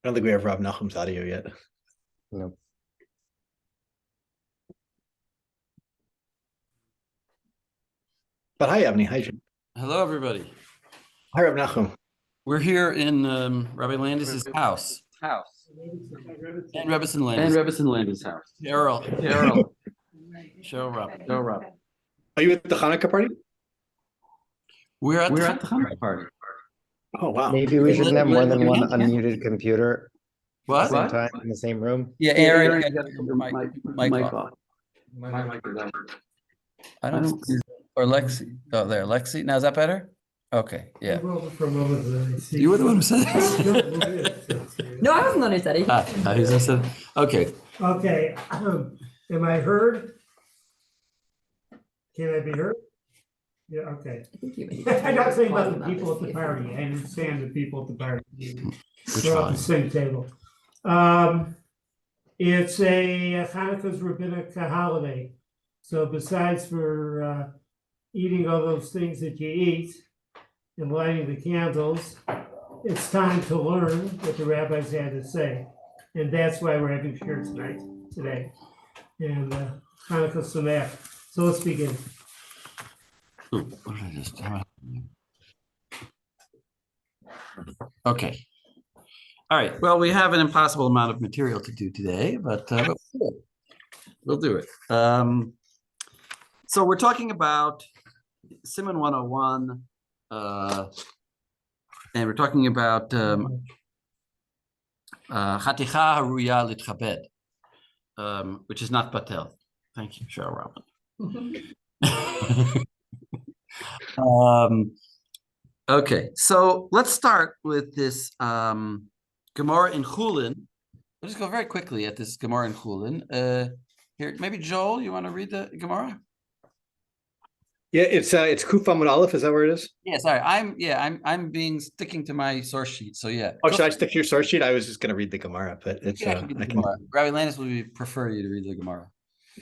I don't think we have Rav Nachum's audio yet. Nope. But hi, Avni. Hi, Jim. Hello, everybody. Hi, Rav Nachum. We're here in Rabbi Landis's house. And Rebbetzin Landis' house. Carol. Show Rob. Are you at the Hanukkah party? We're at the Hanukkah party. Oh, wow. Maybe we shouldn't have more than one Yeah. unmuted computer at What? the same time in the same room. Yeah, Aaron, get your mic off. I don't. Or Lexi. Oh, there, Lexi. Now is that better? Okay. Yeah. You were the one who said it. No, I wasn't the one who said it. Who's said? Okay. Okay, am I heard? Can I be heard? Yeah, okay. I think you I'm not saying about the people at the party. I understand the people at the party. We're at the same table. It's a Hanukkah's rabbinic holiday. So besides for eating all those things that you eat and lighting the candles, it's time to learn what the rabbis had to say. And that's why we're having shir today. And Hanukkah Sameach. So let's begin. Ooh, what did I just? Okay. All right. Well, we have an impossible amount of material to do today, but we'll do it. So we're talking about Siman 101, and we're talking about Chaticha Haruya Litchabed, which is not Batel. Thank you, Cheryl Robin. Okay, so let's start with this Gemara in Chulin. I'll just go very quickly at this Gemara in Chulin. Here, maybe Joel, you want to read the Gemara? Yeah, it's Kuf Amud Aleph. Is that where it is? Yeah, sorry. I'm sticking to my source sheet. So yeah. Oh, should I stick to your source sheet? I was just going to read the Gemara, but it's Gemara. Rabbi Landis would prefer you to read the Gemara.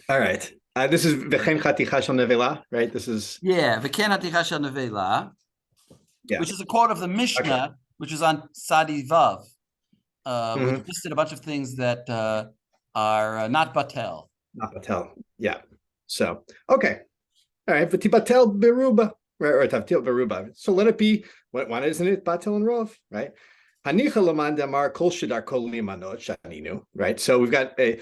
All right. This is V'chen Chaticha Shel Nevela, right? This is V'chen Chaticha Shel Nevela, which is a quote of the Mishnah, which is on Sadi Vav, which listed a bunch of things that are not Batel. Not Batel. Yeah. So okay. All right, v'tibatel beruba, right, or tavtil beruba. So let it be. Why isn't it batel and rov, right? Hanicha laman damar kol shidar kol limanot shaninu, right? So we've got a.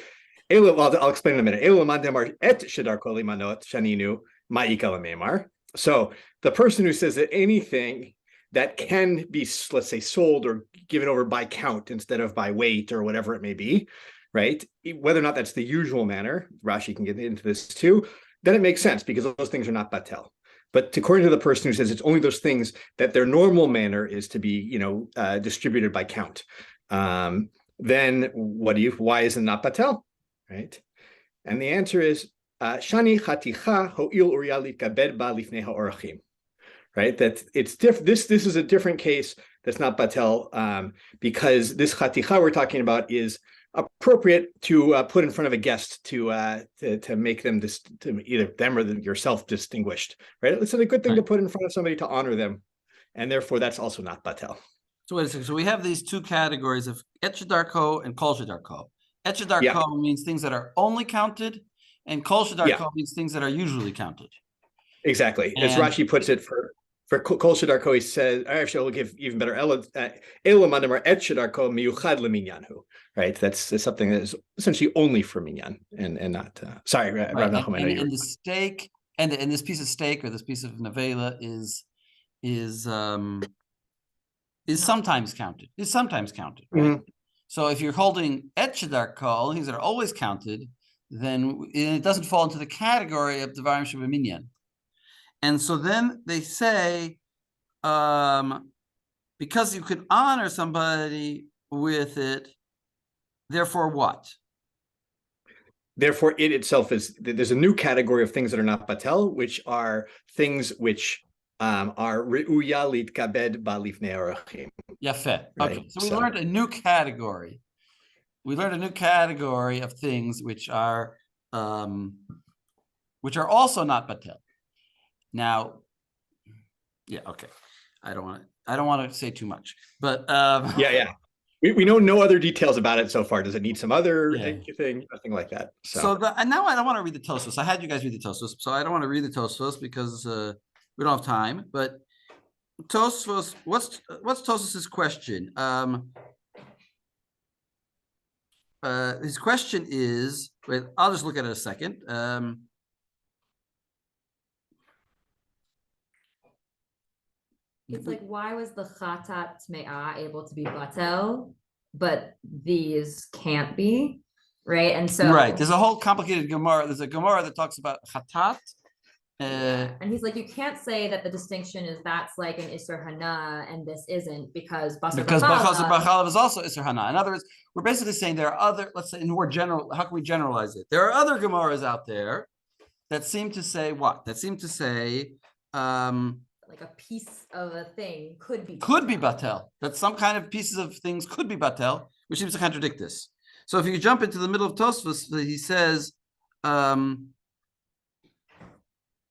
I'll explain in a minute. Laman damar et shidar kol limanot shaninu ma'ika lamemar. So the person who says that anything that can be, let's say, sold or given over by count instead of by weight or whatever it may be, right? Whether or not that's the usual manner, Rashi can get into this too. Then it makes sense because those things are not batel. But according to the person who says it's only those things that their normal manner is to be, distributed by count, then why is it not batel, right? And the answer is shani chaticha ho'il uriyalit gabed ba lifnei ha'orachim, right? That it's different. This is a different case that's not batel because this chaticha we're talking about is appropriate to put in front of a guest to make them to either them or yourself distinguished, right? It's a good thing to put in front of somebody to honor them, and therefore that's also not batel. So wait a second. So we have these two categories of et shedarko and kol shedarko. Et shedarko means things that are only counted, and kol shedarko means things that are usually counted. Exactly, as Rashi puts it for kol shedarko, he says, actually, we'll give even better. Elamandamar et shedarko miyuchad leminyanhu. Right, that's something that is essentially only for minyan and not. Sorry, Rav Nachum. And the steak and this piece of steak or this piece of nevela is sometimes counted. Is sometimes counted, right? Mm-hmm. So if you're holding et shedarko, things that are always counted, then it doesn't fall into the category of devarim shebeminyan. And so then they say, because you can honor somebody with it, therefore what? Therefore, it itself is, there's a new category of things that are not batel, which are things which are re'uya litkabed ba lifnei orachim. Yafeh. Okay, so we learned a new category. We learned a new category of things which are also not batel. Now, okay. I don't want to say too much, but yeah. We know no other details about it so far. Does it need some other Yeah. thing? Nothing like that. And now I don't want to read the Tosfos. I had you guys read the Tosfos, so I don't want to read the Tosfos because we don't have time. But Tosfos, what's Tosfos's question? His question is, wait, I'll just look at it a second. It's like, why was the chatat tme'ah able to be batel, but these can't be, right? And so, right, there's a whole complicated Gemara. There's a Gemara that talks about chatat. And he's like, you can't say that the distinction is that's like an Isser Hana and this isn't because Because Basar Bachalav is also Isser Hana. In other words, we're basically saying there are other, let's say in more general, how can we generalize it? There are other Gemaras out there that seem to say what? That seem to say like a piece of a thing could be batel. That some kind of pieces of things could be batel, which seems to contradict this. So if you jump into the middle of Tosfos, he says, and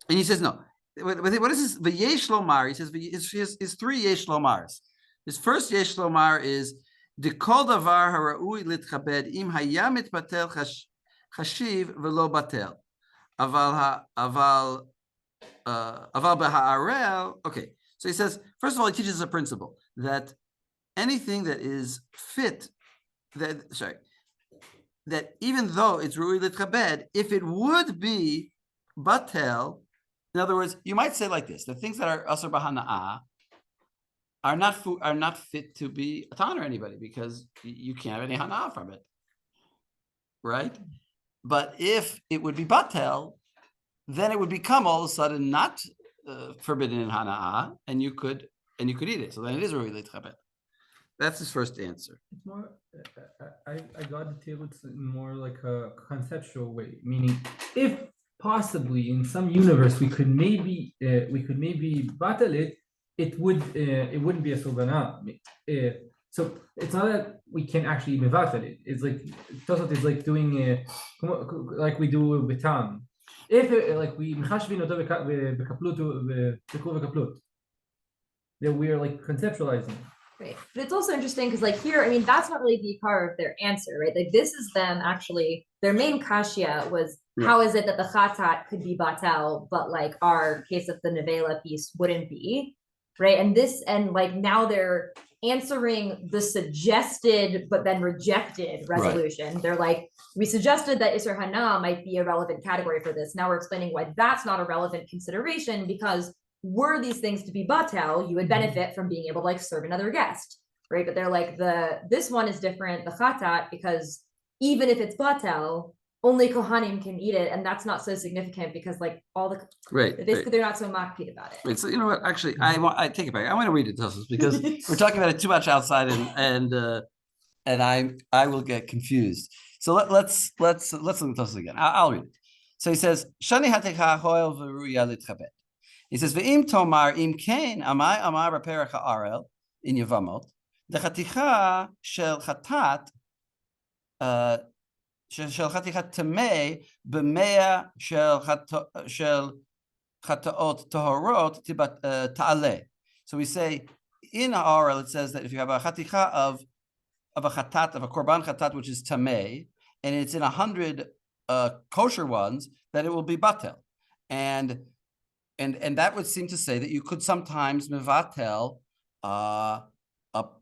he says no. What is this? The Yesh Lomar. He says his three Yesh Lomars. His first Yesh Lomar is the Kol Davar Haraui Litchabed Im Hayamit Batel Chashiv Velo Batel. Aval B'Ha'arel. Okay, so he says first of all he teaches a principle that anything that is fit, that even though it's Ru'i Litchabed, if it would be Batel. In other words, you might say like this: the things that are Asur B'Hana'ah are not fit to be a ton or anybody because you can't have any Hana'ah from it, right? But if it would be Batel, then it would become all of a sudden not forbidden in Hana'ah, and you could eat it. So then it is Ru'i L'Tchabed. That's his first answer. It's more. I got the tablets in more like a conceptual way, meaning if possibly in some universe we could maybe battle it, it wouldn't be a sobana. So it's not that we can actually battle it. It's like Tosot is like doing like we do with Tam. If like we mechashvin oto v'kaplut, that we are like conceptualizing. Right. But it's also interesting because like here, I mean, that's not really the car of their answer, right? Like this is them actually, their main kashya was how is it that the chatat could be batel, but like our case of the nevela piece wouldn't be, right? And like now they're answering the suggested but then rejected resolution. Right. They're like, we suggested that Isser Hana might be a relevant category for this. Now we're explaining why that's not a relevant consideration because were these things to be batel, you would benefit from being able to like serve another guest, right? But they're like this one is different, the chatat, because even if it's batel, only kohanim can eat it, and that's not so significant because like all the basically they're not so makpid about it. Right. So you know what? Actually, I take it back. I want to read it to us because we're talking about it too much outside, and I will get confused. So let's look at this again. I'll read it. So he says, Shani hatecha hoel v'ruya litchabed. He says, "Ve'im tomar im kain amai amar b'perach ha'arel in Yevamot the chaticha shel chatat shel chatichat tamei b'mea shel chataot toharot ta'aleh." So we say in ha'arel it says that if you have a chaticha of a chatat of a korban chatat which is tamei and it's in 100 kosher ones, that it will be batel, and that would seem to say that you could sometimes mevatel a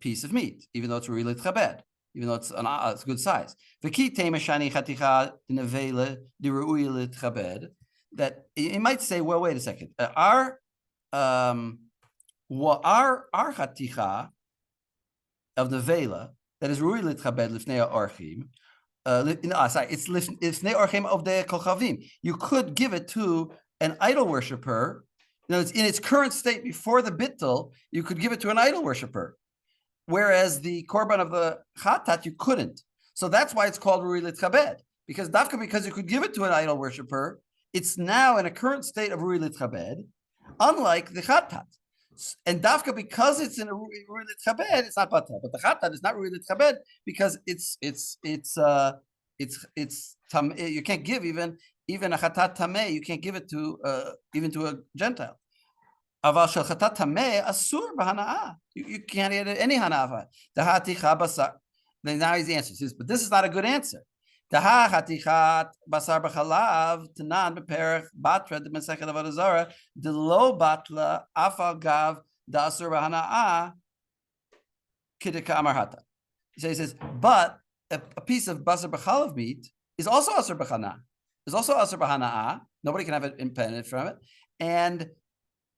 piece of meat, even though it's really chabed, even though it's a good size. That you might say, well, wait a second. Our chaticha of nevela that is ru'i l'tchabed lifnei orchim. It's lifnei orchim of the kolchavim. You could give it to an idol worshiper. It's in its current state before the bittul, you could give it to an idol worshiper, whereas the korban of the chatat you couldn't. So that's why it's called ru'i l'tchabed, because you could give it to an idol worshiper, it's now in a current state of ru'i l'tchabed, unlike the chatat. And dafka, because it's in a ru'i l'tchabed, it's not batal. But the chatat is not ru'i l'tchabed because you can't give even a chatat tameh, you can't give it to even to a Gentile. Aval shel chatat tameh asur b'hana'ah. You can't add any hana'ah. Dahaticha basar. Then now he's answering. He says, but this is not a good answer. Daha hatichat basar b'chalav tanan b'perech batra de mesechet avodah zarah de lo batla afal gav da asur b'hana'ah kidika amar hata. So he says, but a piece of basar b'chalav meat is also asur b'hana'ah. Is also asur b'hana'ah. Nobody can have it independent from it, and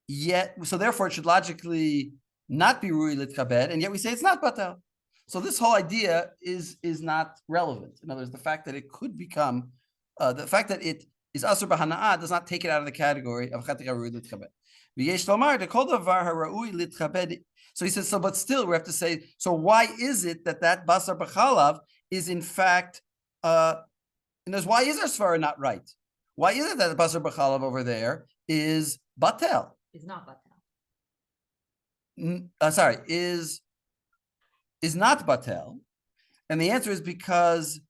yet, so therefore, it should logically not be rui litkabed, and yet we say it's not batel. So this whole idea is not relevant. In other words, the fact that it could become, the fact that it is asur b'hana'ah does not take it out of the category of chatika rui litkabed. V'yesh lomar dekol davar harui litkabed. So he says, so but still we have to say, so why is it that basar b'chalav is in fact, and there's why is our svara not right? Why is it that the basar b'chalav over there is batel? Is not batel. Is not batel, and the answer is because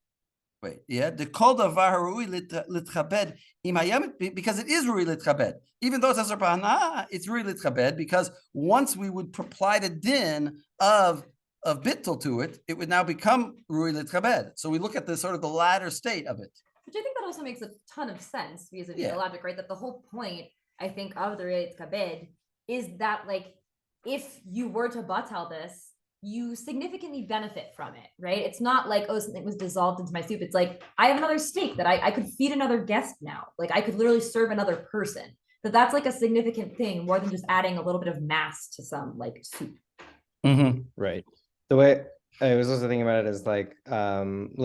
the kol davar harui litchabed because it is rui litchabed, even though it's asur b'hana'ah, it's rui litchabed because once we would apply the din of bittul to it, it would now become rui litchabed. So we look at the sort of the latter state of it, Which I think that also makes a ton of sense vis-a-vis Yeah. the logic, right? That the whole point, I think, of the Reit Kabed is that, like, if you were to batal this, you significantly benefit from it, right? It's not like, oh, something was dissolved into my soup. It's like, I have another steak that I could feed another guest now. Like, I could literally serve another person. That's like a significant thing more than just adding a little bit of mass to some like soup. Right. The way I was also thinking about it is like don't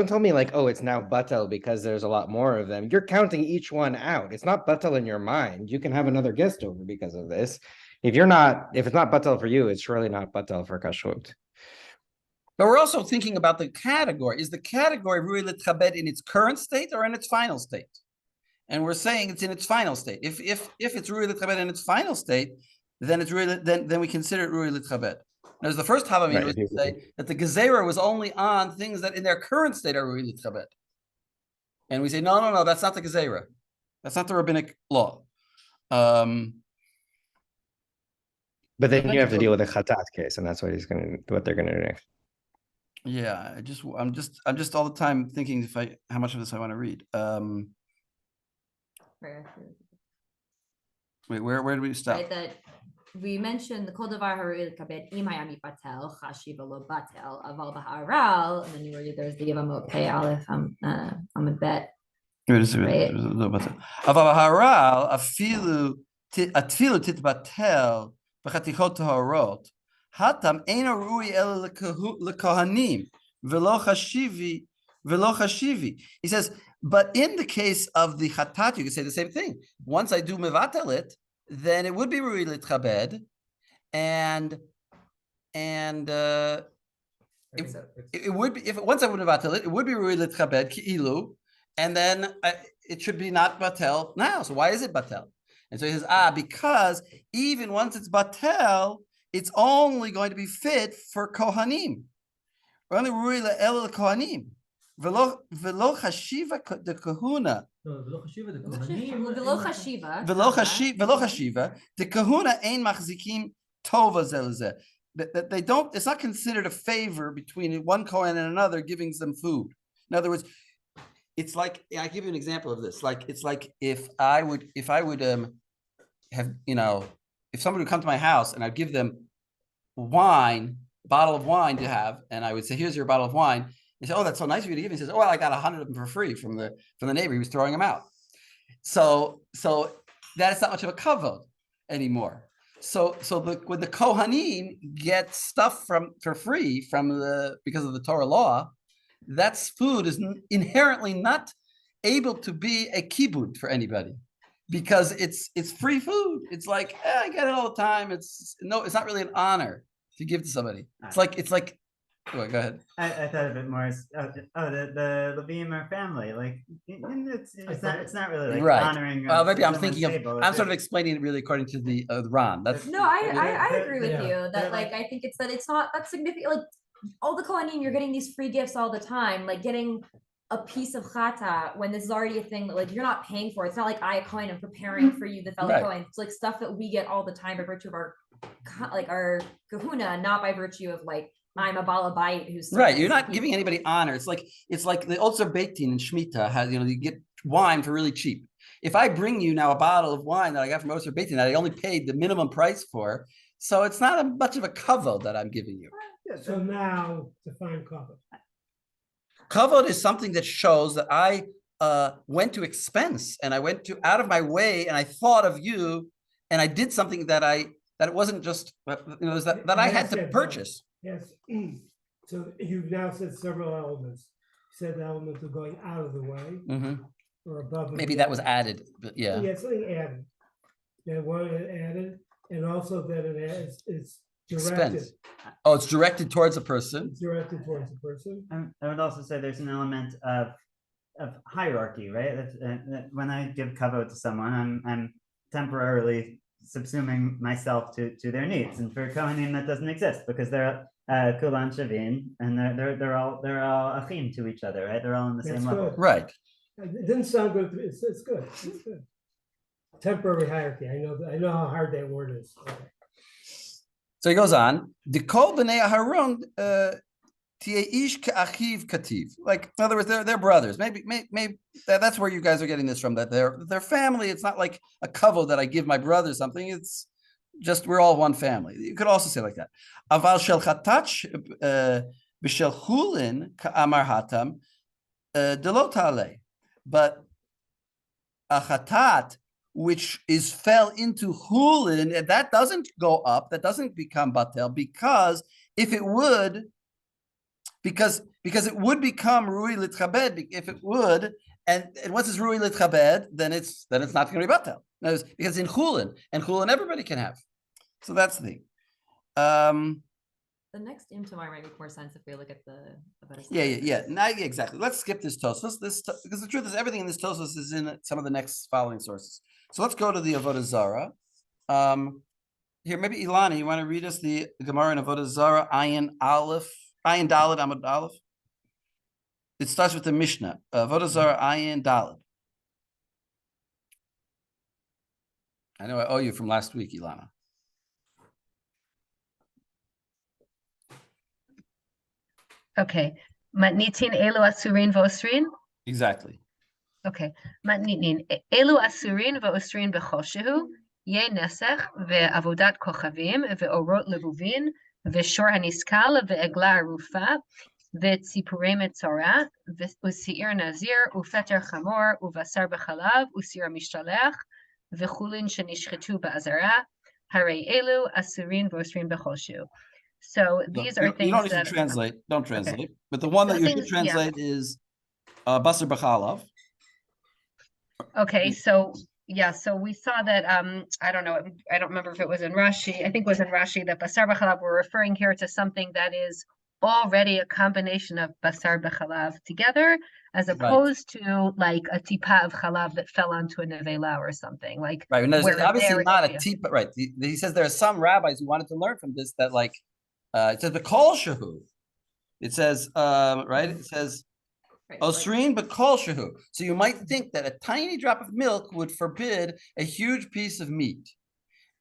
tell me like, oh, it's now batel because there's a lot more of them. You're counting each one out. It's not batel in your mind. You can have another guest over because of this. If it's not batel for you, it's surely not batel for kashrut. but we're also thinking about the category. Is the category rui litchabed in its current state or in its final state? And we're saying it's in its final state. If it's rui litchabed in its final state, then it's really then we consider it rui litchabed. There's the first Havamina Right. was to say that the gezerah was only on things that in their current state are rui litchabed. And we say, no, that's not the gezerah. That's not the rabbinic law. But then you have to deal with the chatat case, and that's what they're gonna do next. Yeah, I'm just all the time thinking how much of this I want to read. Wait, where did we stop? Right, that we mentioned the kol davar harui kabed im hayami batel chashiva lo batel aval b'haral, and then there's the yavamot pei aleph amud bet. Right. Aval b'haral afilu titbatel b'chatichot taharot hatam eino rui el lekohanim velo chashivi. He says, but in the case of the chatat, you can say the same thing. Once I do mevatel it, then it would be rui litchabed, and it would be once I would mevatel it, it would be rui litchabed ki'ilu, and then it should be not batel now. So why is it batel? And so he says, because even once it's batel, it's only going to be fit for kohanim. Only rui le'el kohanim. Velo chashiva de kahuna. Velo chashiva. Velo chashiva de kahuna ein machzikim tova zelzeh. That they don't. It's not considered a favor between one kohen and another giving them food. In other words, it's like, I give you an example of this. It's like if I would have, if somebody would come to my house and I'd give them bottle of wine to have, and I would say, here's your bottle of wine. They say, oh, that's so nice of you to give me. He says, oh, well, I got 100 of them for free from the neighbor. He was throwing them out. So that's not much of a kavod anymore. So when the Kohanim get stuff for free because of the Torah law, that food is inherently not able to be a kibud for anybody because it's free food. It's like, I get it all the time. It's not really an honor to give to somebody. It's like. Go ahead. I thought of it more as the Levim are family. Like it's not really like right. honoring. Well, maybe I'm thinking table. I'm sort of explaining it really according to the Ran. That's No, I agree with Yeah. you that like I think it's not that significant. Like all the Kohanim, you're getting these free gifts all the time. Like getting a piece of chata when this is already a thing that like you're not paying for. It's not like I coin am preparing for you, the fellow Right. coin. It's like stuff that we get all the time by virtue of our kahuna, not by virtue of like I'm a balabite who's Right, you're not giving anybody honor. It's like the Otzer Beitin in Shemitah has, you get wine for really cheap. If I bring you now a bottle of wine that I got from Otzer Beitin that I only paid the minimum price for, so it's not much of a kavod that I'm giving you. So now define cover. Kavod is something that shows that I went to expense and I went to out of my way and I thought of you and I did something that it wasn't just that I had to purchase. Yes. So you've now said several elements. You said the element of going out of the way or above. Maybe that was added, but yeah. Yeah, something added. Then one added, and also that it's directed. Expense. Oh, it's directed towards a person. It's directed towards a person. I would also say there's an element of hierarchy, right? When I give kavod to someone, I'm temporarily subsuming myself to their needs, and for kohanim that doesn't exist because they're kulan shavin, and they're all achim to each other, right? They're all on the same level. Right. It didn't sound good. It's good. It's good. Temporary hierarchy. I know how hard that word is. Okay. So he goes on. The kol b'nei Aharon tieish ka'achiv kativ. Like in other words, they're brothers. Maybe that's where you guys are getting this from. That they're family. It's not like a kavod that I give my brother something. It's just we're all one family. You could also say like that. Aval shel chatach b'shel chulin ka'amar hatam delot ale. But a chatat which fell into hulin, and that doesn't go up, that doesn't become batel, because if it would, because it would become rui litchabed, if it would, and once it's rui litchabed, then it's not going to be batel. Because in hulin, and hulin everybody can have. So that's the thing. The next tomorrow might make more sense if we look at the Yeah. Exactly. Let's skip this Tosfos. Because the truth is, everything in this Tosfos is in some of the next following sources. So let's go to the Avodah Zarah. Here, maybe Ilana, you want to read us the Gemara in Avodah Zarah, Ayin Dalet, Amud Aleph. It starts with the Mishnah. Avodah Zarah, Ayin Dalet. I know I owe you from last week, Ilana. Okay. Matnitin elu asurin v'osrin? Exactly. Okay. Matnitin elu asurin v'osrin b'choshehu, ye nesech ve'avodat kochavim ve'orot levuvin ve'shor haniskal ve'egla arufa ve'tzipurei metzora ve'usi'ir nazir u'feter chamor u'vasar b'chalav u'sir mishtalech ve'chulin shenishchetu ba'azara harei elu asurin v'osrin b'choshehu. So these are things you don't need that to translate. Don't translate. Okay. But the one So that you things- should translate is Basar B'chalav. Okay, so so we saw that I don't know, I don't remember if it was in Rashi. I think it was in Rashi that basar b'chalav, we're referring here to something that is already a combination of basar b'chalav together, as opposed to like a tipa of chalav that fell onto a nevela or something like. Right. And there's where obviously there not it a would tipa. Right. He says there are some rabbis who wanted to learn from this that like it says the kol shahu. It says right. It says Osrin b'kol shahu. So you might think that a tiny drop of milk would forbid a huge piece of meat.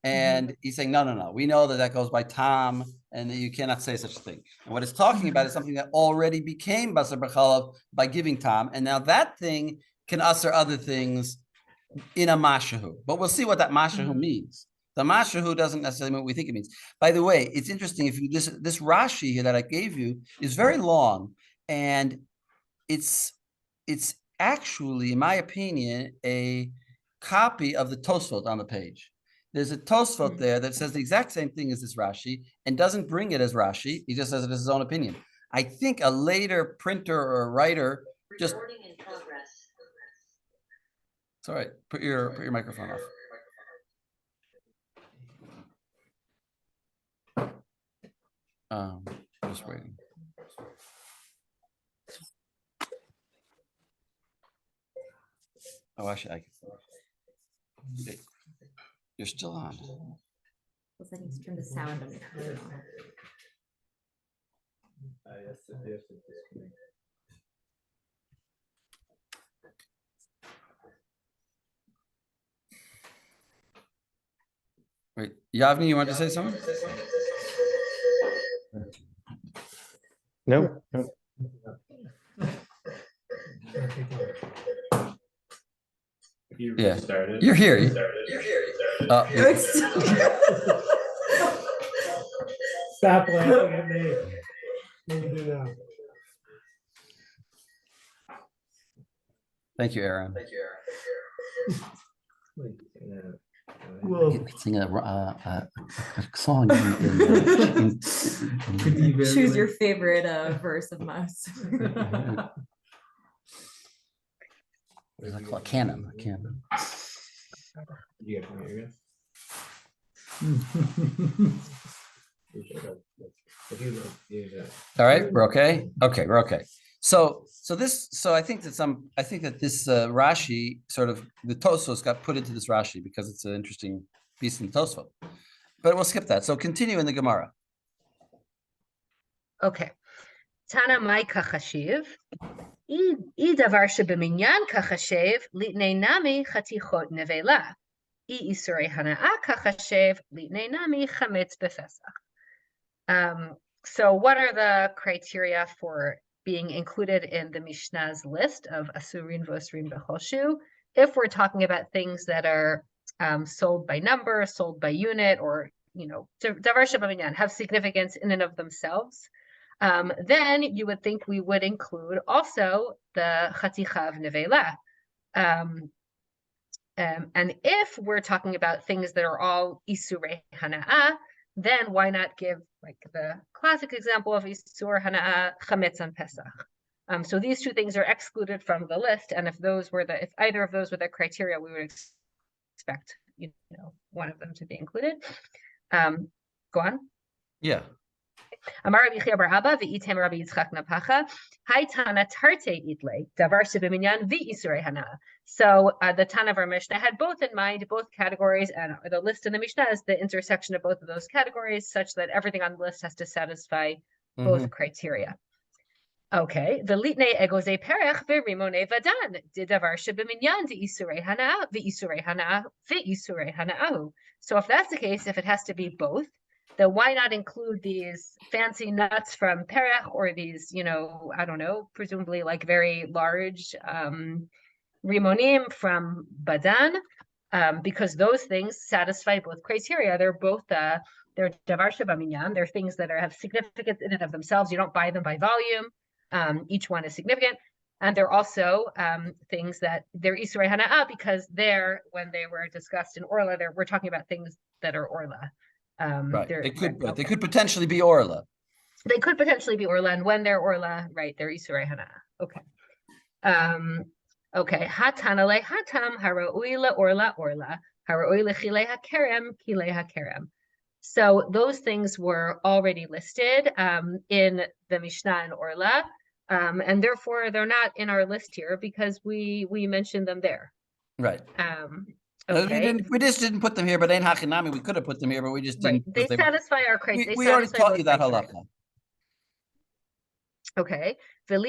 And he's saying, no. We know that goes by tam, and that you cannot say such a thing. And what it's talking about is something that already became basar b'chalav by giving tam, and now that thing can usher other things in a mashahu. But we'll see what that mashahu means. The mashahu doesn't necessarily mean what we think it means. By the way, it's interesting. If you this Rashi here that I gave you is very long, and it's actually, in my opinion, a copy of the Tosfot on the page. There's a Tosfot there that says the exact same thing as this Rashi and doesn't bring it as Rashi. He just says it as his own opinion. I think a later printer or writer just. Recording in progress. It's all right. Put your microphone off. Just waiting. Oh, actually, I can. You're still on. Looks like he's turned the sound on. Wait, Yavni, you want to say something? No, no. Yeah, you're here. Oh, Stop laughing at me. What do we do now? thank you, Aaron. Well, You could sing a song. In Choose your favorite verse of Mass. what is that called? Canon. Canon. All right, we're okay. Okay, we're okay. So I think that this Rashi sort of the Tosfos got put into this Rashi because it's an interesting piece in Tosfos. But we'll skip that. So continue in the Gemara. Okay. Tana mai kachashiv. I davar shebeminyan kachashiv litnei nami chatichot nevela. I isurei hana'a kachashiv litnei nami chametz befesach. So what are the criteria for being included in the Mishnah's list of asurin v'osrin b'choshu? If we're talking about things that are sold by number, sold by unit, or davar shebeminyan, have significance in and of themselves, then you would think we would include also the chaticha of nevela. And if we're talking about things that are all isurei hana'a, then why not give like the classic example of isur hana'a chametz on Pesach? So these two things are excluded from the list, and if either of those were the criteria, we would expect one of them to be included. Go on. Yeah. Amar Rabbi Chia bar Abba v'item Rabbi Yitzchak Napacha Haitana Tarte Itle Davar Shebeminyan v'isurei hana'a. So the Tana of our Mishnah had both in mind, both categories, and the list in the Mishnah is the intersection of both of those categories, such that everything on the list has to satisfy both criteria. Okay, v'litnei egoze perech v'rimone vadan didavar shebeminyan v'isurei hana'a v'isurei hana'ahu. So if that's the case, if it has to be both, then why not include these fancy nuts from perech, or these, I don't know, presumably like very large rimonim from badan, because those things satisfy both criteria. They're both they're davar shebeminyan. They're things that have significance in and of themselves. You don't buy them by volume. Each one is significant, and they're also things that they're isurei hana'a because when they were discussed in Orla, we're talking about things that are Orla. Right. They could potentially be Orla. They could potentially be Orla, and when they're Orla, right, they're isurei hana'a. Okay. Okay. Hatanale hatam hara'ui Orla hara'ui lechilei hakerem kilei hakerem. So those things were already listed in the Mishnah and Orla, and therefore they're not in our list here because we mentioned them there. Right. Okay. We just didn't put them here, but ein hachinami, we could have put them here, but we just didn't. Right. They satisfy our criteria. We already taught you that halacha. Okay. So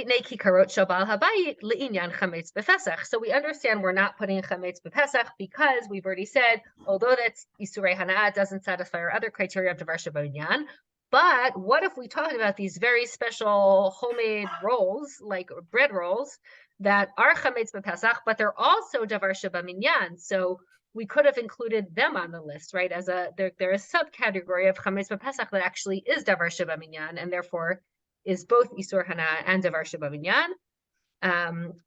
we understand we're not putting chametz b'Pesach because we've already said, although that's isurei hana'a, doesn't satisfy our other criteria of davar shebeminyan. But what if we talked about these very special homemade rolls, like bread rolls, that are chametz b'Pesach, but they're also davar shebeminyan? So we could have included them on the list, right? As they're a subcategory of chametz b'Pesach that actually is davar shebeminyan, and therefore is both isur hana'a and davar shebeminyan.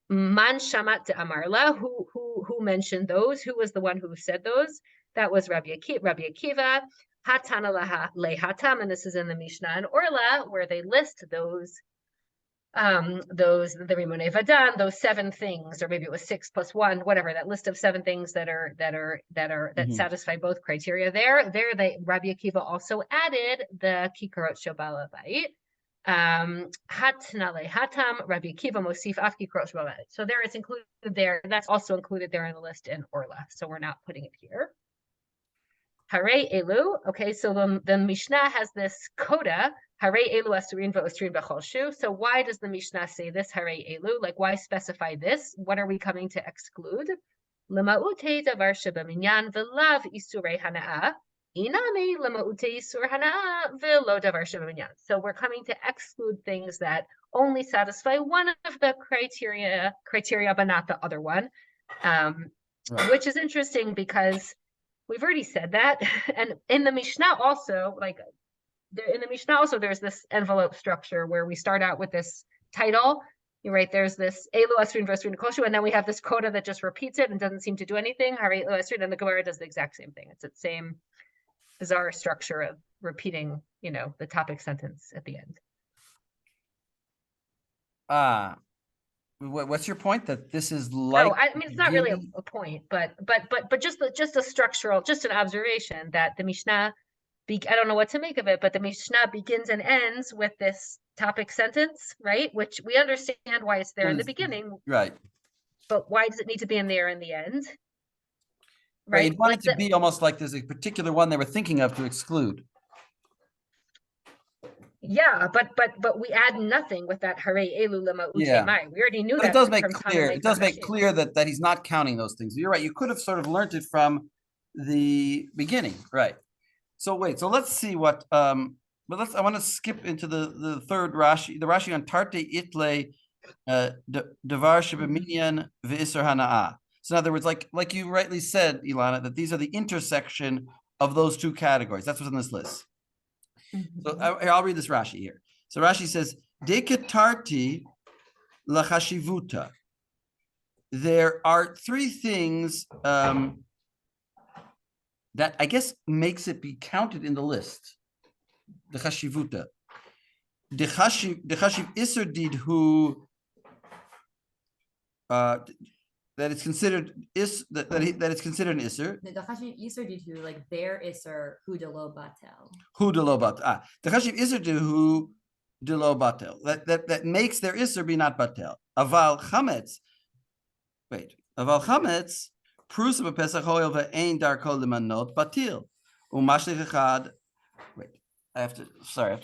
Man shamat amarla, who mentioned those? Who was the one who said those? That was Rabbi Akiva. Hatana lehatam, and this is in the Mishnah and Orla, where they list those the Rimone Vadan, those 7 things, or maybe it was 6 plus 1, whatever, that list of 7 things that satisfy both criteria there. Rabbi Akiva also added the Kikarot Shobala Bait. Hatnale Hatam, Rabbi Akiva Mosif Af Kikarot Shobala Bait. So there it's included there. That's also included there in the list in Orla. So we're not putting it here. Hare Elu. Okay, so the Mishnah has this coda. Hare Elu Asurin v'Osrin b'Choshu. So why does the Mishnah say this? Hare Elu. Like, why specify this? What are we coming to exclude? L'ma'ute davar shebeminyan v'lav isurei hana'a. Inami lema'ute isur hana'a v'lo davar shebeminyan. So we're coming to exclude things that only satisfy one of the criteria, but not the other one. Right. Which is interesting because we've already said that. And in the Mishnah also, there's this envelope structure where we start out with this title. You're right, there's this Elu Asrin V'Asrin Koshu, and then we have this coda that just repeats it and doesn't seem to do anything. Hari Elu Asrin, and the Gemara does the exact same thing. It's that same bizarre structure of repeating, the topic sentence at the end. What's your point? That this is like? Oh, I mean, it's not really a point, but just a structural, just an observation that the Mishnah, I don't know what to make of it, but the Mishnah begins and ends with this topic sentence, right? Which we understand why it's there in the beginning, right? But why does it need to be in there in the end? Right. Right. You want it to be almost like there's a particular one they were thinking of to exclude. Yeah, but we add nothing with that hare elu lema ute mai. We already knew But that. it does make clear. It does make clear that he's not counting those things. You're right. You could have sort of learned it from the beginning, right? So wait. So let's see what. But I want to skip into the third Rashi. The Rashi on tarte itle devar shebeminyan ve'isur hana'a. So in other words, like you rightly said, Ilana, that these are the intersection of those two categories. That's what's on this list. So I'll read this Rashi here. So Rashi says, "Deketarti lachashivuta." There are three things that I guess makes it be counted in the list. The chashivuta. The chashiv iser didhu. That it's considered that it's considered an iser. The chashiv iser didhu, like their iser hu de lo batel. Hu de lo batel. The chashiv iser didhu de lo batel. That makes their iser be not batel. Aval chametz. Wait. Aval chametz. Prusa b'pesach hoil ve'ein darko lemanot batil. Umashlich echad. Wait. I have to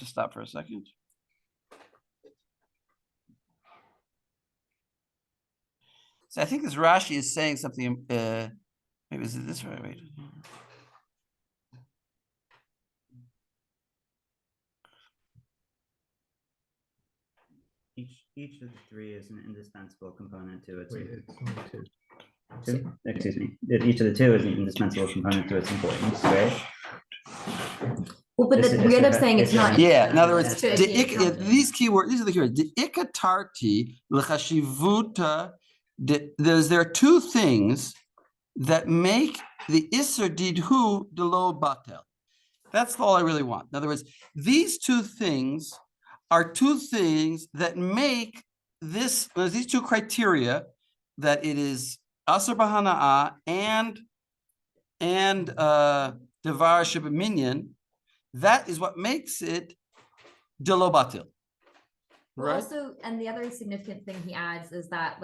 stop for a second. So I think this Rashi is saying something. Maybe is it this way? Wait. Each of the three is an indispensable component to its. Wait, it's only two. Two? Excuse me. Each of the two is an indispensable component to its importance, right? Well, but we end up saying it's not. Yeah. In other words, It's these keywords. These are the keywords. The ikatarti l'chashivuta. There are two things that make the iser didhu de lo batel. That's all I really want. In other words, these two things are two things that make this. These two criteria that it is aser b'hana'ah and devar shebeminyan. That is what makes it de lo batel. Right. Also, and the other significant thing he adds is that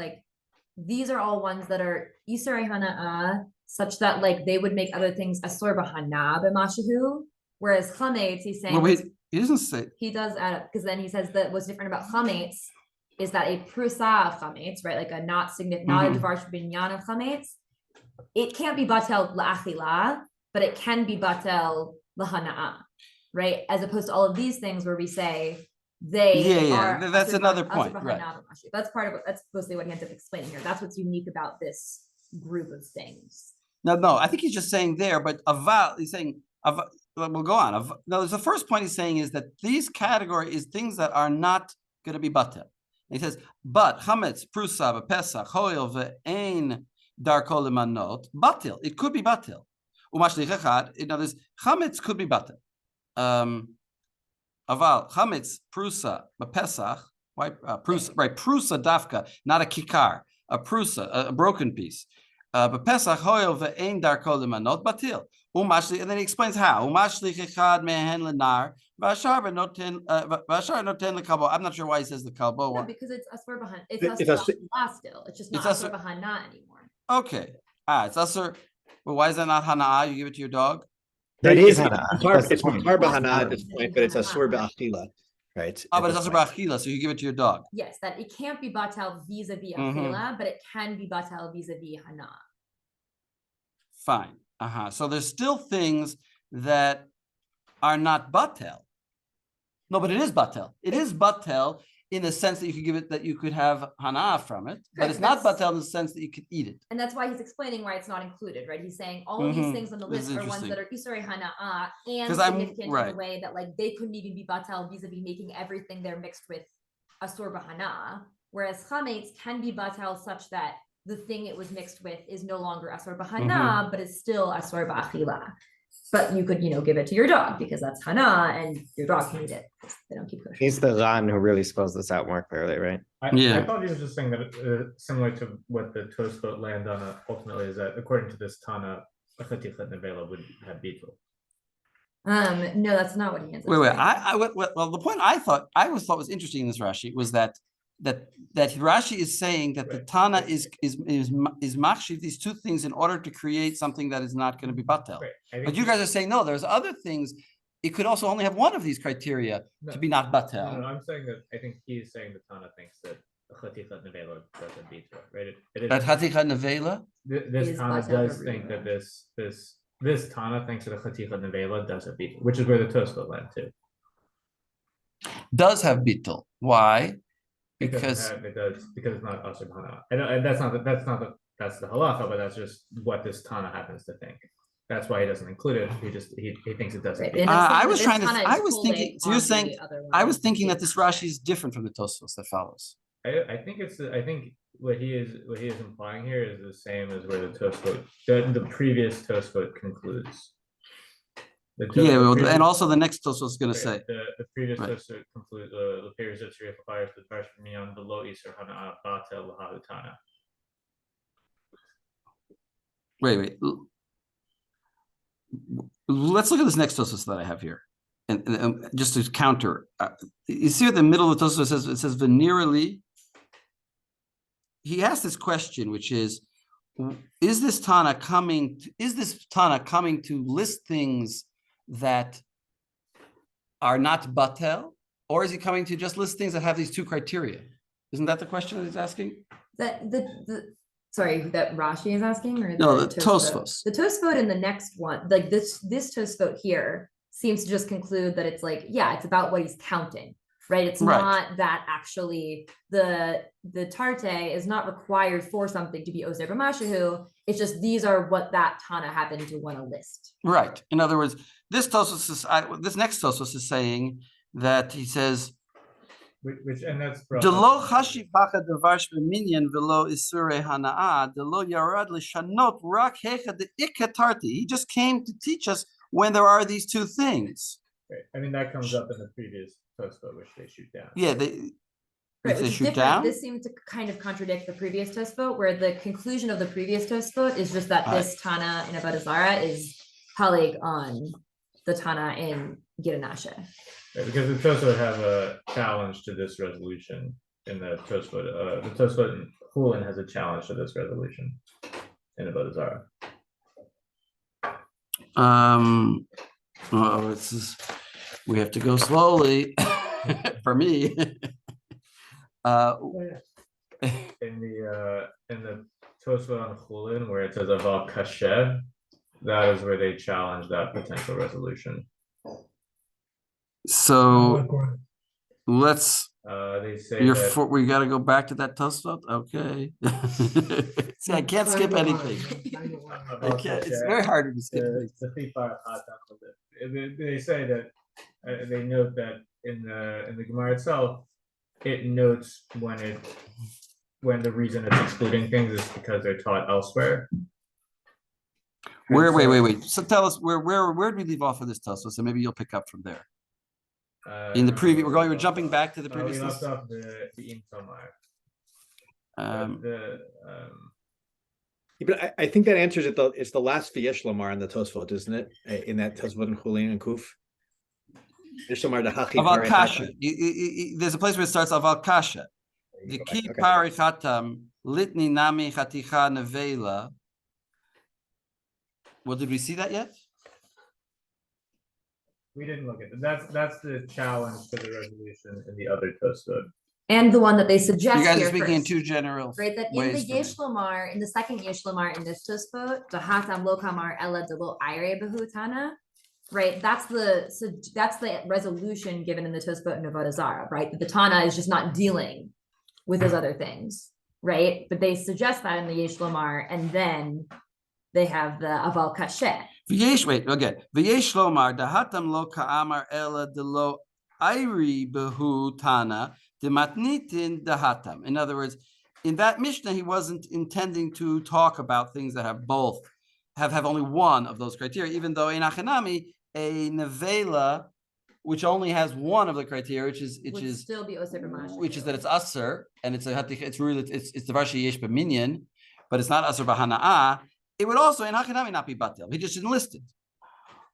these are all ones that are Yisarei Hana'ah, such that they would make other things Asur B'Hana B'Mashahu, whereas Chametz, he's saying. Well, wait, he doesn't say. He does add up, because then he says that what's different about Chametz is that a Prusa of Chametz, right, like a not significant, not a Devar Binyan of Chametz, it can't be Batel La'achila, but it can be Batel L'Hana'ah, right? As opposed to all of these things where we say, that's another point, right? That's mostly what he ends up explaining here. That's what's unique about this group of things. No, I think he's just saying there, but aval, he's saying, we'll go on. No, the first point he's saying is that these category is things that are not going to be batel. He says, but chametz, prusa, pesach, hoil, ve'ein darko lemanot, batel. It could be batel. Umashlich echad. In other words, chametz could be batel. Aval chametz prusa b'pesach. Why prusa? Right, prusa dafka, not a kikar. A prusa, a broken piece. B'pesach hoil ve'ein darko lemanot batil. Umashlich, and then he explains how. Umashlich echad mehen lenar v'ashar noten lekabo. I'm not sure why he says the kalbo. No, because it's asur b'han. It's asur still. It's just not asur b'hana anymore. Okay. It's asur. Well, why is that not hana'ah? You give it to your dog. That is hana'ah. It's mutar b'hana'ah at this point, but it's asur b'achila, right? But it's asur b'achila, so you give it to your dog. Yes, that it can't be batel vis-a-vis achila, but it can be batel vis-a-vis hana'ah. Fine. So there's still things that are not batel. No, but it is batel. It is batel in the sense that you could give it, that you could have hana from it, but Correct, it's not that's- batel in the sense that you could eat it. And that's why he's explaining why it's not included, right? He's saying all of these things on the This is list are ones interesting. that are Isurei Hana'a and 'Cause I'm- significant in right. a way that like they couldn't even be batel vis-a-vis making everything they're mixed with Asur Bahana, whereas Chametz can be batel such that the thing it was mixed with is no longer Asur Bahana, but it's still Asur Ba'achila. But you could, give it to your dog because that's Hana and your dog can eat it. They don't keep kosher. He's the Ran who really spells this out more clearly, right? Yeah. I thought he was just saying that similar to what the Tosfot land on ultimately is that according to this Tana, a chatichat nevela would have beetle. No, that's not what he ends up Wait. saying. Well, the point I always thought was interesting in this Rashi was that Rashi is saying that the Right. Tana is machshiv these two things in order to create something that is not going to be batel. Right. I think But you guys are saying no. There's other things. It could also only have one of these criteria to be not batel. No, I'm saying that I think he's saying that Tana thinks that a chatichat nevela doesn't beetle, right? It is That haticha nevela. this Is Tana batel does or think that beetle. this Tana thinks that a chatichat nevela does have beetle, which is where the Tosfot land too. Does have bittul. Why? It Because it's not Asur Hana. And that's the halacha, but that's just what this Tana happens to think. That's why he doesn't include it. He thinks it doesn't. Right, beetle. and it's I saying was that trying this to. Tana I is was thinking. holding So you're on to saying. the other I one was thinking that being this kosher. Rashi is different from the Tosfos that follows. I think what he is implying here is the same as where the Tosfot the previous Tosfot concludes. And also the next Tosfos is going to say. The previous Right. Tosfot concludes the period of Tzriach fires the parsha miyan below Isur Hana Batel Lahutana. Wait. Let's look at this next Tosfos that I have here, and just to counter. You see at the middle of the Tosfos it says venerally. He asked this question, which is this Tana coming to list things that are not batel, or is he coming to just list things that have these two criteria? Isn't that the question that he's asking? That sorry, that Rashi is asking, or No, the Tosfot? Tosfos. The Tosfot in the next one, like this Tosfot here seems to just conclude that it's like, yeah, it's about what he's counting, right? It's Right. not that actually the tarte is not required for something to be ozer b'mashahu. It's just these are what that Tana happened to want to list. Right. In other words, this Tosfos is this next Tosfos is saying that he says. Which and that's brought Delo up- chashi pacha devash b'minyan velo isurei hana'a delo yarad lishanot rak hecha de ikatarti. He just came to teach us when there are these two things. Right. I mean that comes up in the previous Tosfot, which they shoot down. Yeah, Right, they which is shoot different. down. This seemed to kind of contradict the previous Tosfot, where the conclusion of the previous Tosfot is just that this Tana in Avodah Zarah is halig on the Tana in Giranashe. Right, because the Tosfot have a challenge to this resolution in the Tosfot. The Tosfot in Hulin has a challenge to this resolution in Avodah Zarah. We have to go slowly for me. In the Tosfot on Hulin, where it says Aval Kasher, that is where they challenge that potential resolution. So let's. They say that We got to go back to that Tosfot. Okay. See, I can't skip anything. Aval It's Kasher, very hard to skip the things. the Thifar Hatam. They say that they note that in the Gemara itself, it notes when the reason it's excluding things is because they're taught elsewhere. Wait. So tell us where did we leave off of this Tosfot? So maybe you'll pick up from there. In the previous, we're jumping back to the previous. We left off the Im Tomar. But I think that answers it. It's the last V'yesh Lomar in the Tosfot, isn't it? In that Tosfot and Chulin and Kuf. V'yesh Lomar the Hachi Aval Parei Kasha. Chatam. There's a place where it starts Aval Kasha. The Okay. ki pari chatam litni nami chaticha nevela. Well, did we see that yet? We didn't look at it. That's the challenge to the resolution in the other Tosfot. And the one that they suggest You guys are here speaking in first, two general right? That in the ways. for me. Yesh Lomar, in the second Yesh Lomar in this Tosfot, the Hatam lo kamar ela de lo aire behu Tana, right? That's the resolution given in the Tosfot and Avodah Zarah, right? The Tana is just not dealing with those other things, right? But they suggest that in the Yesh Lomar, and then they have the Aval Kasher. Wait, again. V'yesh lomar dahatam lo ka'amar ela de lo airi behu tana de matnitin dahatam. In other words, in that Mishnah, he wasn't intending to talk about things that have both, have only one of those criteria, even though in Achanami, a nevela, which only has one of the criteria, which is still be Osir B'Mashu. which is that it's Aser, and it's really the Varshi Yesh B'Minyan, but it's not Aser B'Hana'ah. It would also in Hakanami not be Batel. He just didn't list it.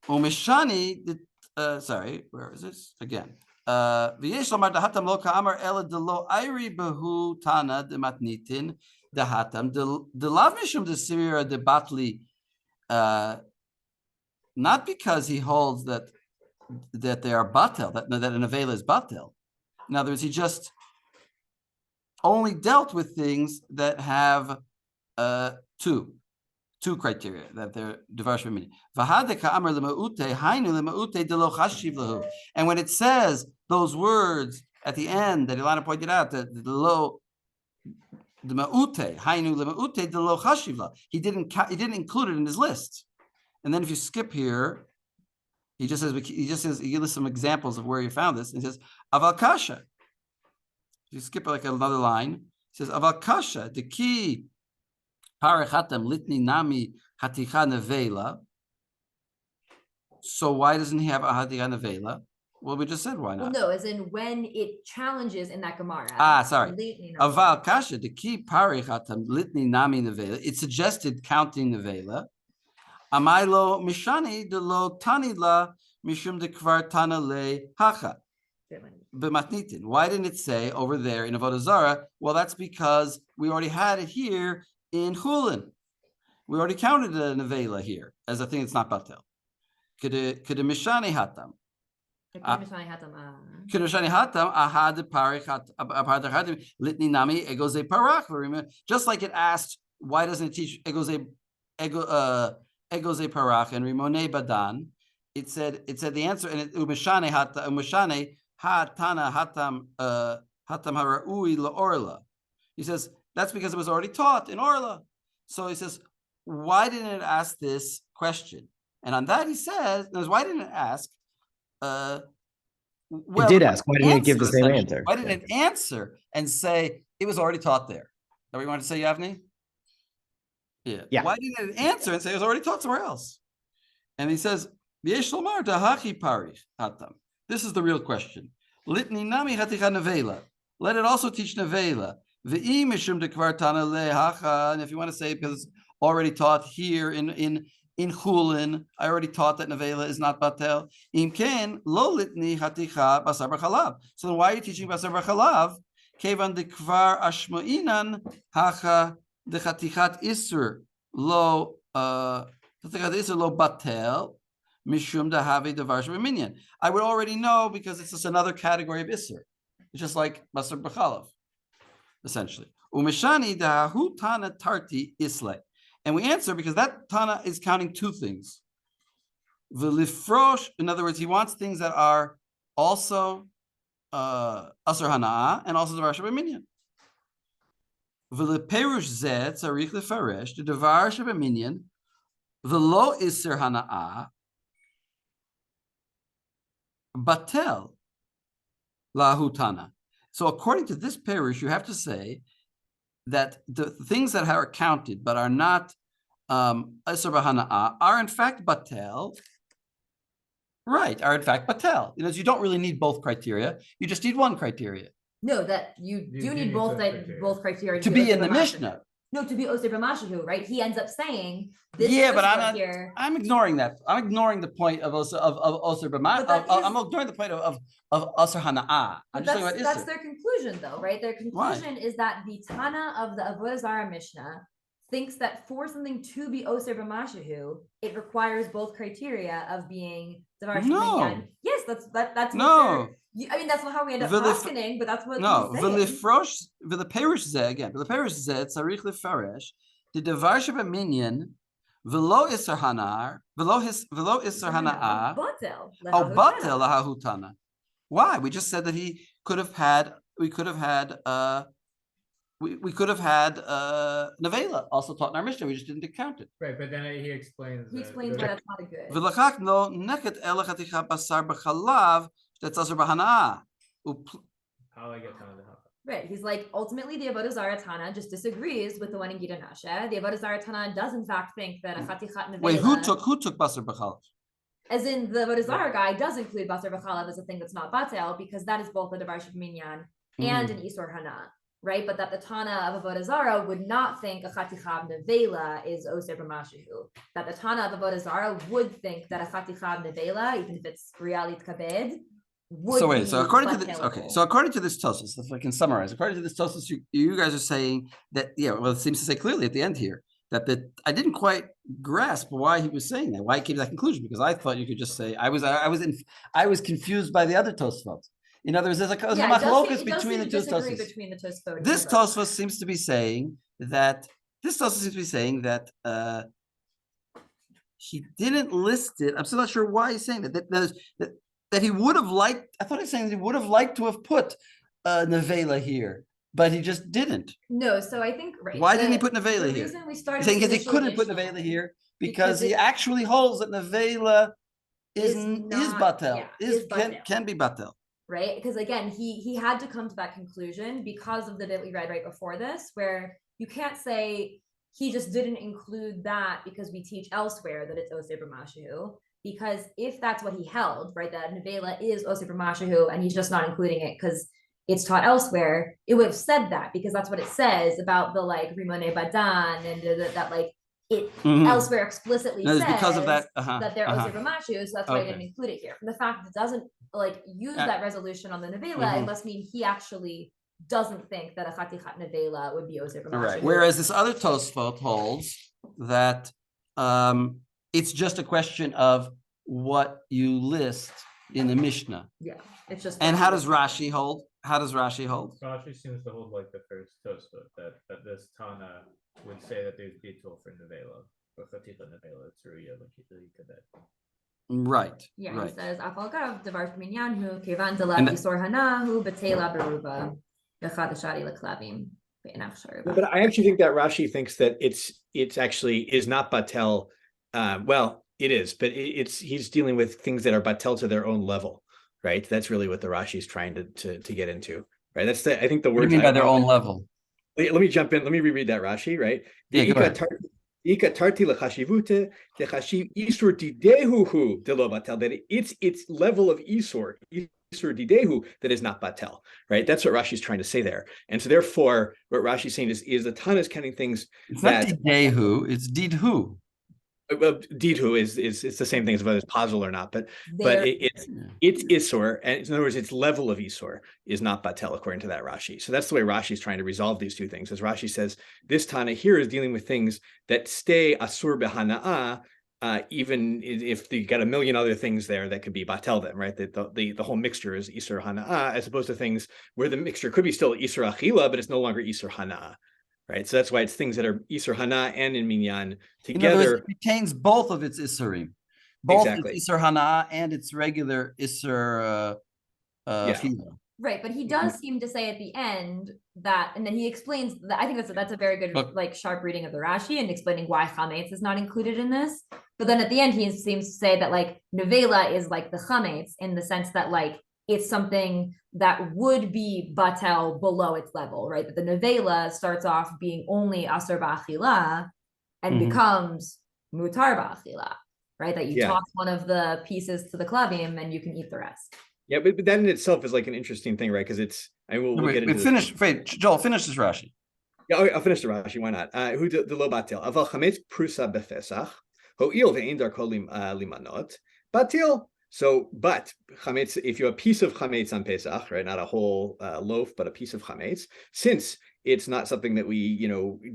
Umeshani, sorry, where is this again? V'yesh lomar dahatam lo ka'amar ela de lo airi behu tana de matnitin dahatam de lav mishum de sirira de batli. Not because he holds that they are batel, that an avela is batel. In other words, he just only dealt with things that have two criteria, that they're divarsh b'minyan. And when it says those words at the end that Ilana pointed out, that he didn't include it in his list. And then if you skip here, he lists some examples of where he found this. And he says aval kasha. If you skip like another line, he says aval kasha, the key parachatam litni nami haticha nevela. So why doesn't he have a haticha nevela? Well, we just said why not. Well, no, as in when it challenges in that Gemara. Sorry. Aval kasha, the key parachatam litni nami nevela. It suggested counting nevela. Amailo mishani de lo tanila mishum de kvar tana le hacha. B'matnitin. Why didn't it say over there in Avodah Zarah? Well, that's because we already had it here in Chulin. We already counted the nevela here as a thing that's not batel. Could mishani hatam. Could mishani hatam ahad parich litni nami egoze parach. Just like it asked, why doesn't it teach egoze parach and rimone badan? It said the answer, and it umeshane hatana hatam haraui laorla. He says that's because it was already taught in Orla. So he says, why didn't it ask this question? And on that he says, why didn't it ask? Well, it did ask. Why didn't it give the same answer? Why didn't it answer and say it was already taught there? Is that what you want to say, Yavni? Yeah. Why didn't it answer and say it was already taught somewhere else? And he says, this is the real question. Litni nami haticha nevela. Let it also teach nevela. And if you want to say because it's already taught here in Chulin, I already taught that nevela is not batel. Imken lo litni haticha basar b'chalav. So then why are you teaching basar b'chalav? Kevan de kvar ashmoinan hacha de chatichat isur lo batel mishum dahavi devar sheb'minyan. I would already know because it's just another category of isur. It's just like basar b'chalav, essentially. Umeshani dahu tana tarti isle, and we answer because that tana is counting two things. V'lifrosh, in other words, he wants things that are also asar hana'ah and also devar sheb'minyan. V'leperush zeh tzarich lefaresh the devar sheb'minyan v'lo iser hana'ah batel lahutana. So according to this perush, you have to say that the things that are counted but are not iser hana'ah are in fact batel. Right, are in fact batel. You don't really need both criteria. You just need one criteria. No, that you do need both criteria to be in the Mishnah. No, to be Osir B'Mashahu, right? He ends up saying this. Yeah, but I'm ignoring that. I'm ignoring the point of Osir B'Mashahu. I'm ignoring the point of Osir Hana'ah. I'm just talking about Isser. That's their conclusion, though, right? Their conclusion is that the Tana of the Avodah Zarah Mishnah thinks that for something to be Osir B'Mashahu, it requires both criteria of being Devar Sheb'minyan. Yes, that's no. I mean, that's not how we end up talking, but that's what he's saying. The Perish Zeh again. The Perish Zeh tzarich lefaresh the Devar Sheb'minyan Velo iser hanar, velo iser hanaa. Batel. Oh, lehahuta. batel lahahutana. Why? We just said that he could have had. We could have had. We could have had nevela also taught in our Mishnah. We just didn't count it. Right, but then he explains. He that explains why there's- that's not a good. V'lachak no neket ela chaticha basar b'chalav shetzasar b'hanaa. How I get down to Right. He's like, ultimately, the Avodah Zarah Tana just disagrees with the one in Gita Nasha. The Avodah Zarah Tana does, in fact, think that a chatichat nevela. Wait, who took basar b'chalav? As in, the Avodah Zarah guy does include basar b'chalav as a thing that's not batel, because that is both a davar sheb'minyan and an isur hana, right? But that the Tana of Avodah Zarah would not think a chatichat nevela is oser b'mashihu. That the Tana of Avodah Zarah would think that a chatichat nevela, even if it's realit kabed, would So wait, be so according to this, batelable. okay, so according to this Tosfos, if I can summarize, according to this Tosfos, you guys are saying that, yeah, well, it seems to say clearly at the end here that I didn't quite grasp why he was saying that, why he came to that conclusion, because I thought you could just say I was confused by the other Tosfot. In other words, there's like a Yeah, it does machlokas seem- it does between the seem two to disagree Tosfos. between the Tosfot. This Tosfos seems to be saying that he didn't list it. I'm still not sure why he's saying that he would have liked. I thought he was saying that he would have liked to have put nevela here, but he just didn't. No, so I think right. Why didn't he put nevela the here? reason we started He's saying with because he initial couldn't put Mishnah nevela here because because he it actually holds that nevela is not- batel, yeah, is batel. can be batel. right? Because again, he had to come to that conclusion because of the bit we read right before this, where you can't say he just didn't include that because we teach elsewhere that it's Osir B'Mashihu. Because if that's what he held, right, that Nevela is Osir B'Mashihu and he's just not including it because it's taught elsewhere, it would have said that because that's what it says about the like Rimone Badan and that like it elsewhere explicitly No, it's says because of that, that they're Osir B'Mashihu, so that's why I Okay. didn't include it here. From the fact that it doesn't like use that resolution on the Nevela, it must mean he actually doesn't think that a Chatichat Nevela would be Osir B'Mashihu. All right. Whereas this other Tosfot holds that it's just a question of what you list in the Mishnah. Yeah, it's just. And how does Rashi hold? How does Rashi hold? Rashi seems to hold like the first Tosfot that this Tana would say that there's Beetle for Nevela, or Chatichat Nevela, it's Ruya, Kabed. Right. Yeah, right. he says Afalgav Devar Minyanhu Kevan Delav And- Yisor Hanahu Betela Beruba Yachadashari Leklavim. But I actually think that Rashi thinks that it's actually is not batel. Well, it is, but he's dealing with things that are batel to their own level, right? That's really what the Rashi is trying to get into, right? That's I think the What do word. you mean by their own level? Let me jump in. Let me reread that Rashi, right? Yeah, go ahead. Ika tarti lechashivute techashiv isur didehu de lo batel. That it's level of isur didehu that is not batel, right? That's what Rashi's trying to say there. And so therefore, what Rashi's saying is the Tana is counting things It's that not Didehu, it's Didhu. Didhu is it's the same thing as whether it's puzzle or not, but it's isur, and in other words, its level of isur is not batel according to that Rashi. So that's the way Rashi is trying to resolve these two things. As Rashi says, this Tana here is dealing with things that stay asur behanaa, even if you got a million other things there that could be batel them, right? That the whole mixture is isur hanaa, as opposed to things where the mixture could be still isur achila, but it's no longer isur hanaa. Right, so that's why it's things that are Isur Hana and in Minyan together. In other words, it retains both of its Isurim. Both Exactly. its Isur Hana and its regular Isur Chila. Right, but he does seem to say at the end that, and then he explains that. I think that's a very good like sharp reading of the Rashi and explaining why chametz is not included in this. But then at the end, he seems to say that like nevela is like the chametz in the sense that like it's something that would be batel below its level, right? That the nevela starts off being only asur ba'achila and becomes mutar ba'achila, right? That you toss one of the pieces to the klavim and you can eat the rest. Yeah, but that in itself is like an interesting thing, right? Because it's, we'll get into finish. Wait, Joel, finish this Rashi. Yeah, I'll finish the Rashi. Why not? Who the lo batel? Aval chametz prusa befesach ho'il ve'ein darko limanot batil. So, but chametz, if you have a piece of chametz on Pesach, right, not a whole loaf, but a piece of chametz, since it's not something that we,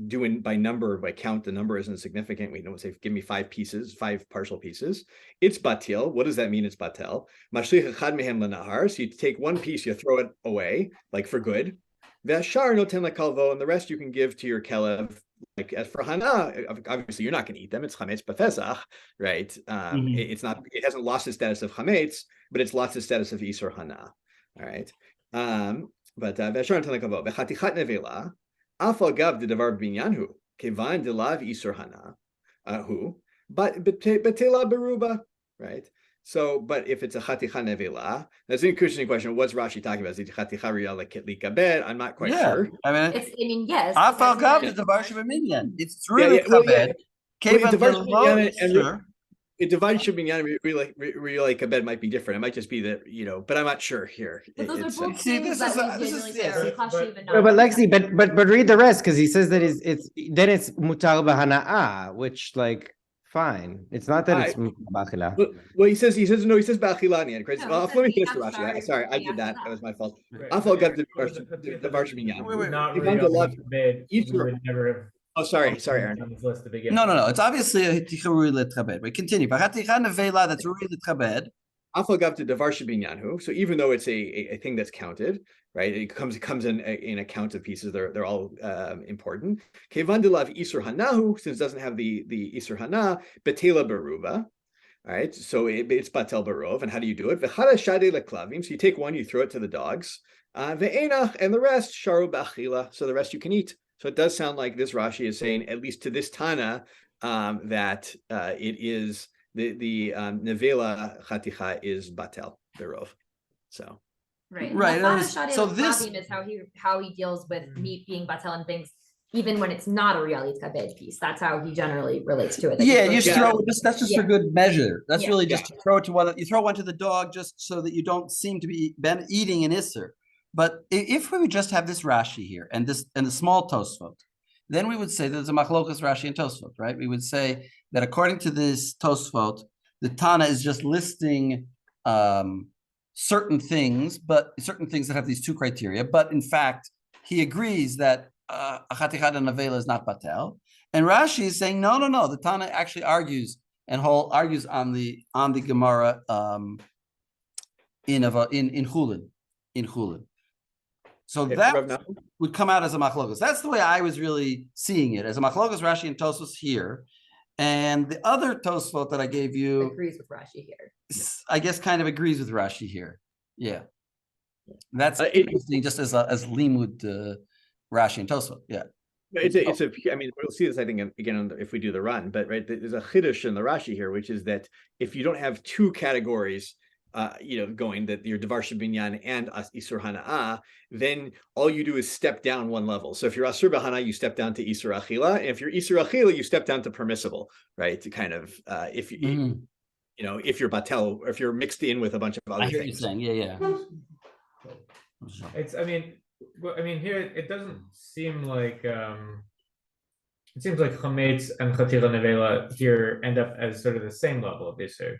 do by number, by count, the number isn't significant. We don't say, give me 5 pieces, 5 partial pieces. It's batil. What does that mean? It's batel. Mashlich echad mehem lenahar. So you take one piece, you throw it away, like for good. V'ashar noten lekalvo, and the rest you can give to your kelev. Like as for hana, obviously you're not going to eat them. It's chametz b'fesach, right? It's not. It hasn't lost its status of chametz, but it's lost its status of isur hana. All right. But v'ashar noten lekalvo v'chatichat nevela afal gav de davar binyanhu kevan delav isur hana who but betela beruba, right? So, but if it's a chaticha nevela, that's an interesting question. What's Rashi talking about? Is it chaticha likabed? I'm not quite sure. I mean, yes. Afal because gav it's is the varsha b'minyan. It's Yeah, really yeah, well, yeah. Kevan Well, delo and it divided Shabinyan really kabed might be different. It might just be that, but I'm not sure here. But those It's are both See, things this that is- we this is- usually say yes. are But- chashiv and No, but not- Lexi, but read the rest because he says that it's mutar b'hana'ah, which like fine. It's not that it's b'achila. well, he says ba'achila in the end. No, Well, it let me says finish the Rashi. Sorry, I did that. That was my fault. Right. Afal gav the Well, the varsha binyan. Wait, not Kevan really delav bid, we isur. would never have. Oh, sorry, Aaron. On this list to begin. No. It's obviously a hiticha rui letchabed. But continue. V'chaticha nevela, that's rui letchabed. Afal gav to davar shebinyanhu. So even though it's a thing that's counted, right? It comes in a count of pieces. They're all important. Kevan delav isur hanahu, since it doesn't have the isur hana, betela beruba. All right, so it's batel barov, and how do you do it? V'chada shade leklavim. So you take one, you throw it to the dogs. Ve'enach, and the rest sharu b'achila. So the rest you can eat. So it does sound like this Rashi is saying, at least to this Tana, that it is the nevela chaticha is batel barov. So Right. Right, Lachada so shadei this- leklavim is how he deals with meat being batel and things, even when it's not a realit kabed piece. That's how he generally relates to it. Like, Yeah, he you throws just it throw out. that's just for Yeah. good measure. That's Yeah. really just to throw it to one. You throw one to the dog just so that you don't seem to be eating an isser. But if we would just have this Rashi here and the small Tosfot, then we would say there's a machlokas Rashi and Tosfot, right? We would say that according to this Tosfot, the Tana is just listing certain things that have these two criteria. But in fact, he agrees that a chatichad and avela is not batel. And Rashi is saying no. The Tana actually argues on the Gemara in Chulin. So Rav that Nachum? would come out as a machlokas. That's the way I was really seeing it, as a machlokas Rashi and Tosfos here. And the other Tosfot that I gave you, agrees with Rashi here. I guess, kind of agrees with Rashi here. Yeah, that's It- interesting, just as limud Rashi and Tosfot. Yeah, I mean, we'll see this, I think, again, if we do the run, but right, there's a chiddush in the Rashi here, which is that if you don't have two categories, going that your Devar Shabinyan and Isur Hana'ah, then all you do is step down one level. So if you're Asur B'Hana, you step down to Isur Achila. And if you're Isur Achila, you step down to permissible, right? To kind of, if you're Batel, or if you're mixed in with a bunch of other I hear things. you saying. Yeah. It's, here it doesn't seem like it seems like chametz and chatira nevela here end up as sort of the same level of isur.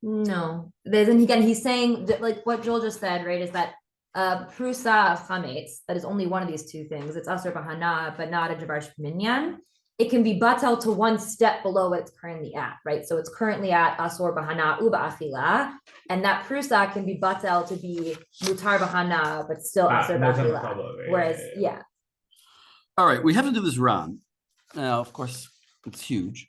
No, he's saying that, like what Joel just said, right? Is that prusa of chametz, that is only one of these two things. It's asur b'hana, but not a javar minyan. It can be batel to one step below what it's currently at, right? So it's currently at asur b'hana uba achila, and that prusa can be batel to be mutar b'hana, but still asur b'achila. Whereas, yeah. All right, we have to do this run. Now, of course, it's huge.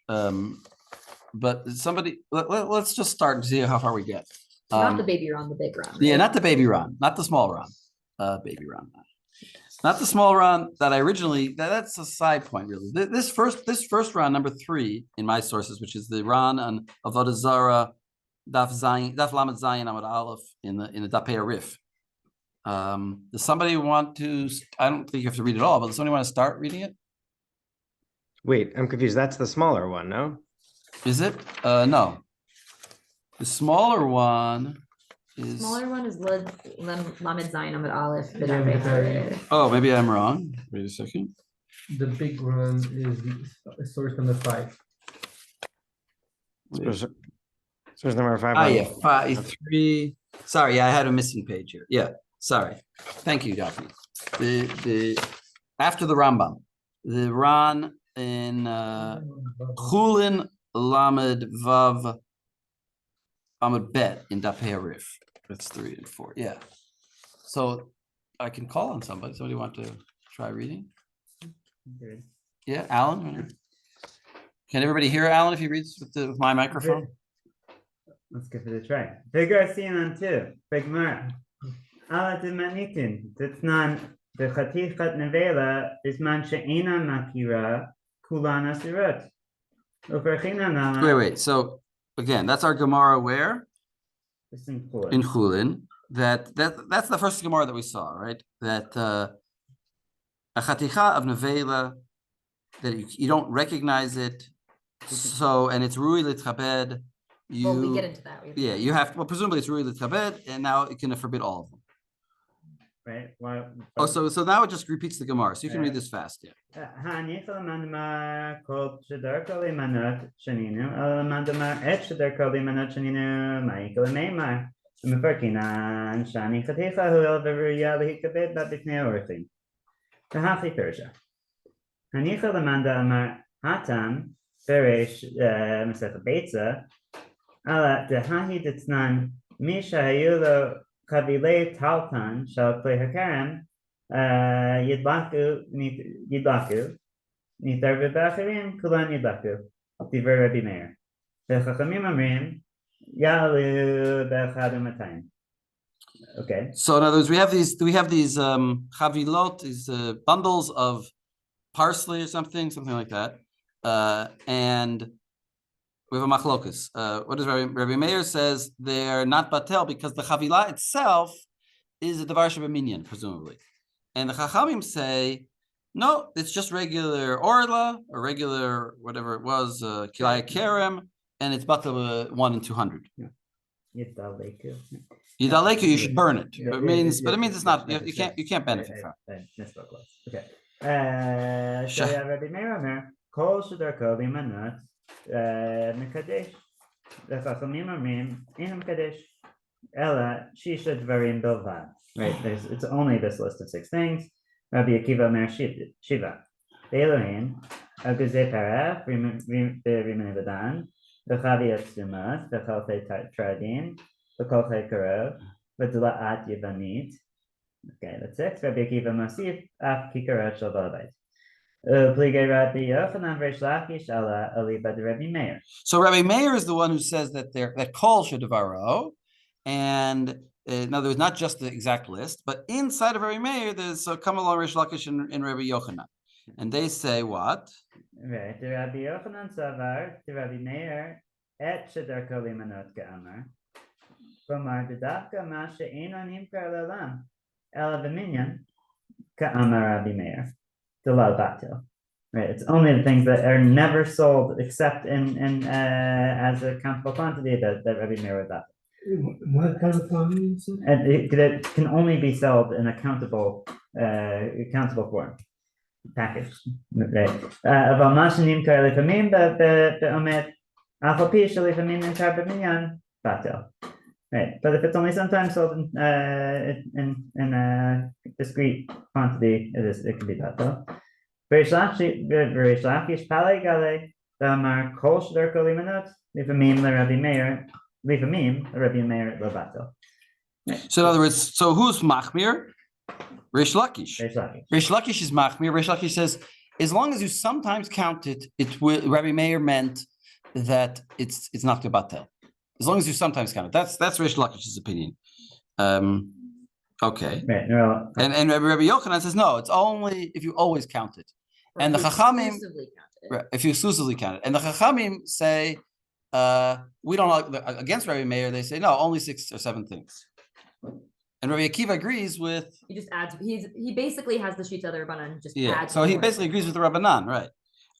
But somebody, let's just start and see how far we get. Not the baby run, the big run. Yeah, right? not the baby run, not the small run, baby run. Not the small run that I originally, that's a side point really. This first run, number 3 in my sources, which is the run on Avodah Zarah, Daf Lamed Zayin Amud Aleph in the Dapei Arif. Does somebody want to, I don't think you have to read it all, but does somebody want to start reading it? Wait, I'm confused. That's the smaller one, no? Is it? No. The smaller one is. Smaller one is Lamed Zayin Amud Aleph. Yeah, but I- Oh, maybe I'm wrong. Wait a second. The big one is source number 5. Source number 5. Ah, yeah, 3. Sorry, I had a missing page here. Yeah, sorry. Thank you, Daphne. The after the Rambam, the Ran in Chulin Lamed Vav Amud Bet in Dapei Arif. That's 3 and 4. Yeah. So I can call on somebody. Somebody want to try reading? Good. Yeah, Alan. Can everybody hear Alan if he reads with my microphone? Let's give it a try. Figure Siman 2. Figmar. Ala de manitin. Titnan the Chatichat Nevela is man she'ena makira kulana sirut. Wait. So again, that's our Gemara where? In Chulin. That's the first Gemara that we saw, right? That a chaticha of nevela, that you don't recognize it. So, and it's rui l'tchabed. Well, we get into that. You have to, well, presumably it's rui l'tchabed, and now it can forbid all of them. Right. Well, so now it just repeats the Gemara. So you can read this fast, yeah. הניחא למאן אמר הטעם פירש מסכת ביצה אלא דהי דתנן מי שהיו לו חבילי טלטן של כלי הכרם ידלקו נתערבו באחרים כולם ידלקו דברי רבי מאיר וחכמים אומרים יעלו באחד ומאתיים. Okay. So in other words, we have these chavilot, these bundles of parsley or something like that, and we have a machlokus. What does Rabbi Meir says? They're not batel because the chavilah itself is a davar shebeminyan, presumably, and the chachamim say no, it's just regular orla or regular whatever it was kilaya kerem, and it's batel 1 in 200. Yeah. Yidaleku, you should burn it. But it means it's not. You can't benefit from it. Okay. Rabbi Meir Omer, Kol Shedarko Limanot Mekadesh. The Chachamim Omrim Inam Kadesh. Ella Shisha Dvarim Bilvad. Right. It's only this list of 6 things. Rabbi Akiva Omer Shiva. Elohim Aguzei Parach Rimene Vadan. The Chaviyat Sumas. The Chalfei Tradin. The Kolchei Karov. The Dla'at Yevanit. Okay, that's 6. Rabbi Akiva Masif Af Kikarat Shel Balabait. Pligei Rabbi Yochanan Reish Lakish Ala Aliba de Rabbi Meir. So Rabbi Meir is the one who says that kol shedavaro, and in other words, not just the exact list, but inside of Rabbi Meir, there's come along Reish Lakish and Rabbi Yochanan, and they say what? Right. The Rabbi Yochanan Savar, the Rabbi Meir et Shedarko Limanot Ge'amar. K'omar Dedavka Ma She'eno Nimkar Le'olam. Ela v'minyan ka'amar Rabbi Meir delal batil. Right, it's only the things that are never sold except in as a countable quantity that Rabbi Meir would batil. What kind of quantity? And it can only be sold in a countable form, packaged. Right. Aval mashanim kar lefamim be'omed alpha pi shalefamim nimkar b'minyan batil. Right, but if it's only sometimes sold in a discrete quantity, it can be batel. Reish Lakish Palei Gale Damar Kol Shedarko Limanot Lifamim LeRabbi Meir Lo batel. So in other words, so who's machmir? Reish Lakish. Reish Lakish is machmir. Reish Lakish says as long as you sometimes count it, Rabbi Meir meant that it's not the batel. As long as you sometimes count it. That's Reish Lakish's opinion. Okay. Right. No, and Rabbi Yochanan says no, it's only if you always count it. And the Chachamim, if you exclusively count it. And the Chachamim say, we don't against Rabbi Meir, they say no, only 6 or 7 things. And Rabbi Akiva agrees with. He just adds. He basically has the Shita of the Rabbanan and just adds. So he basically agrees with the Rabbanan, right?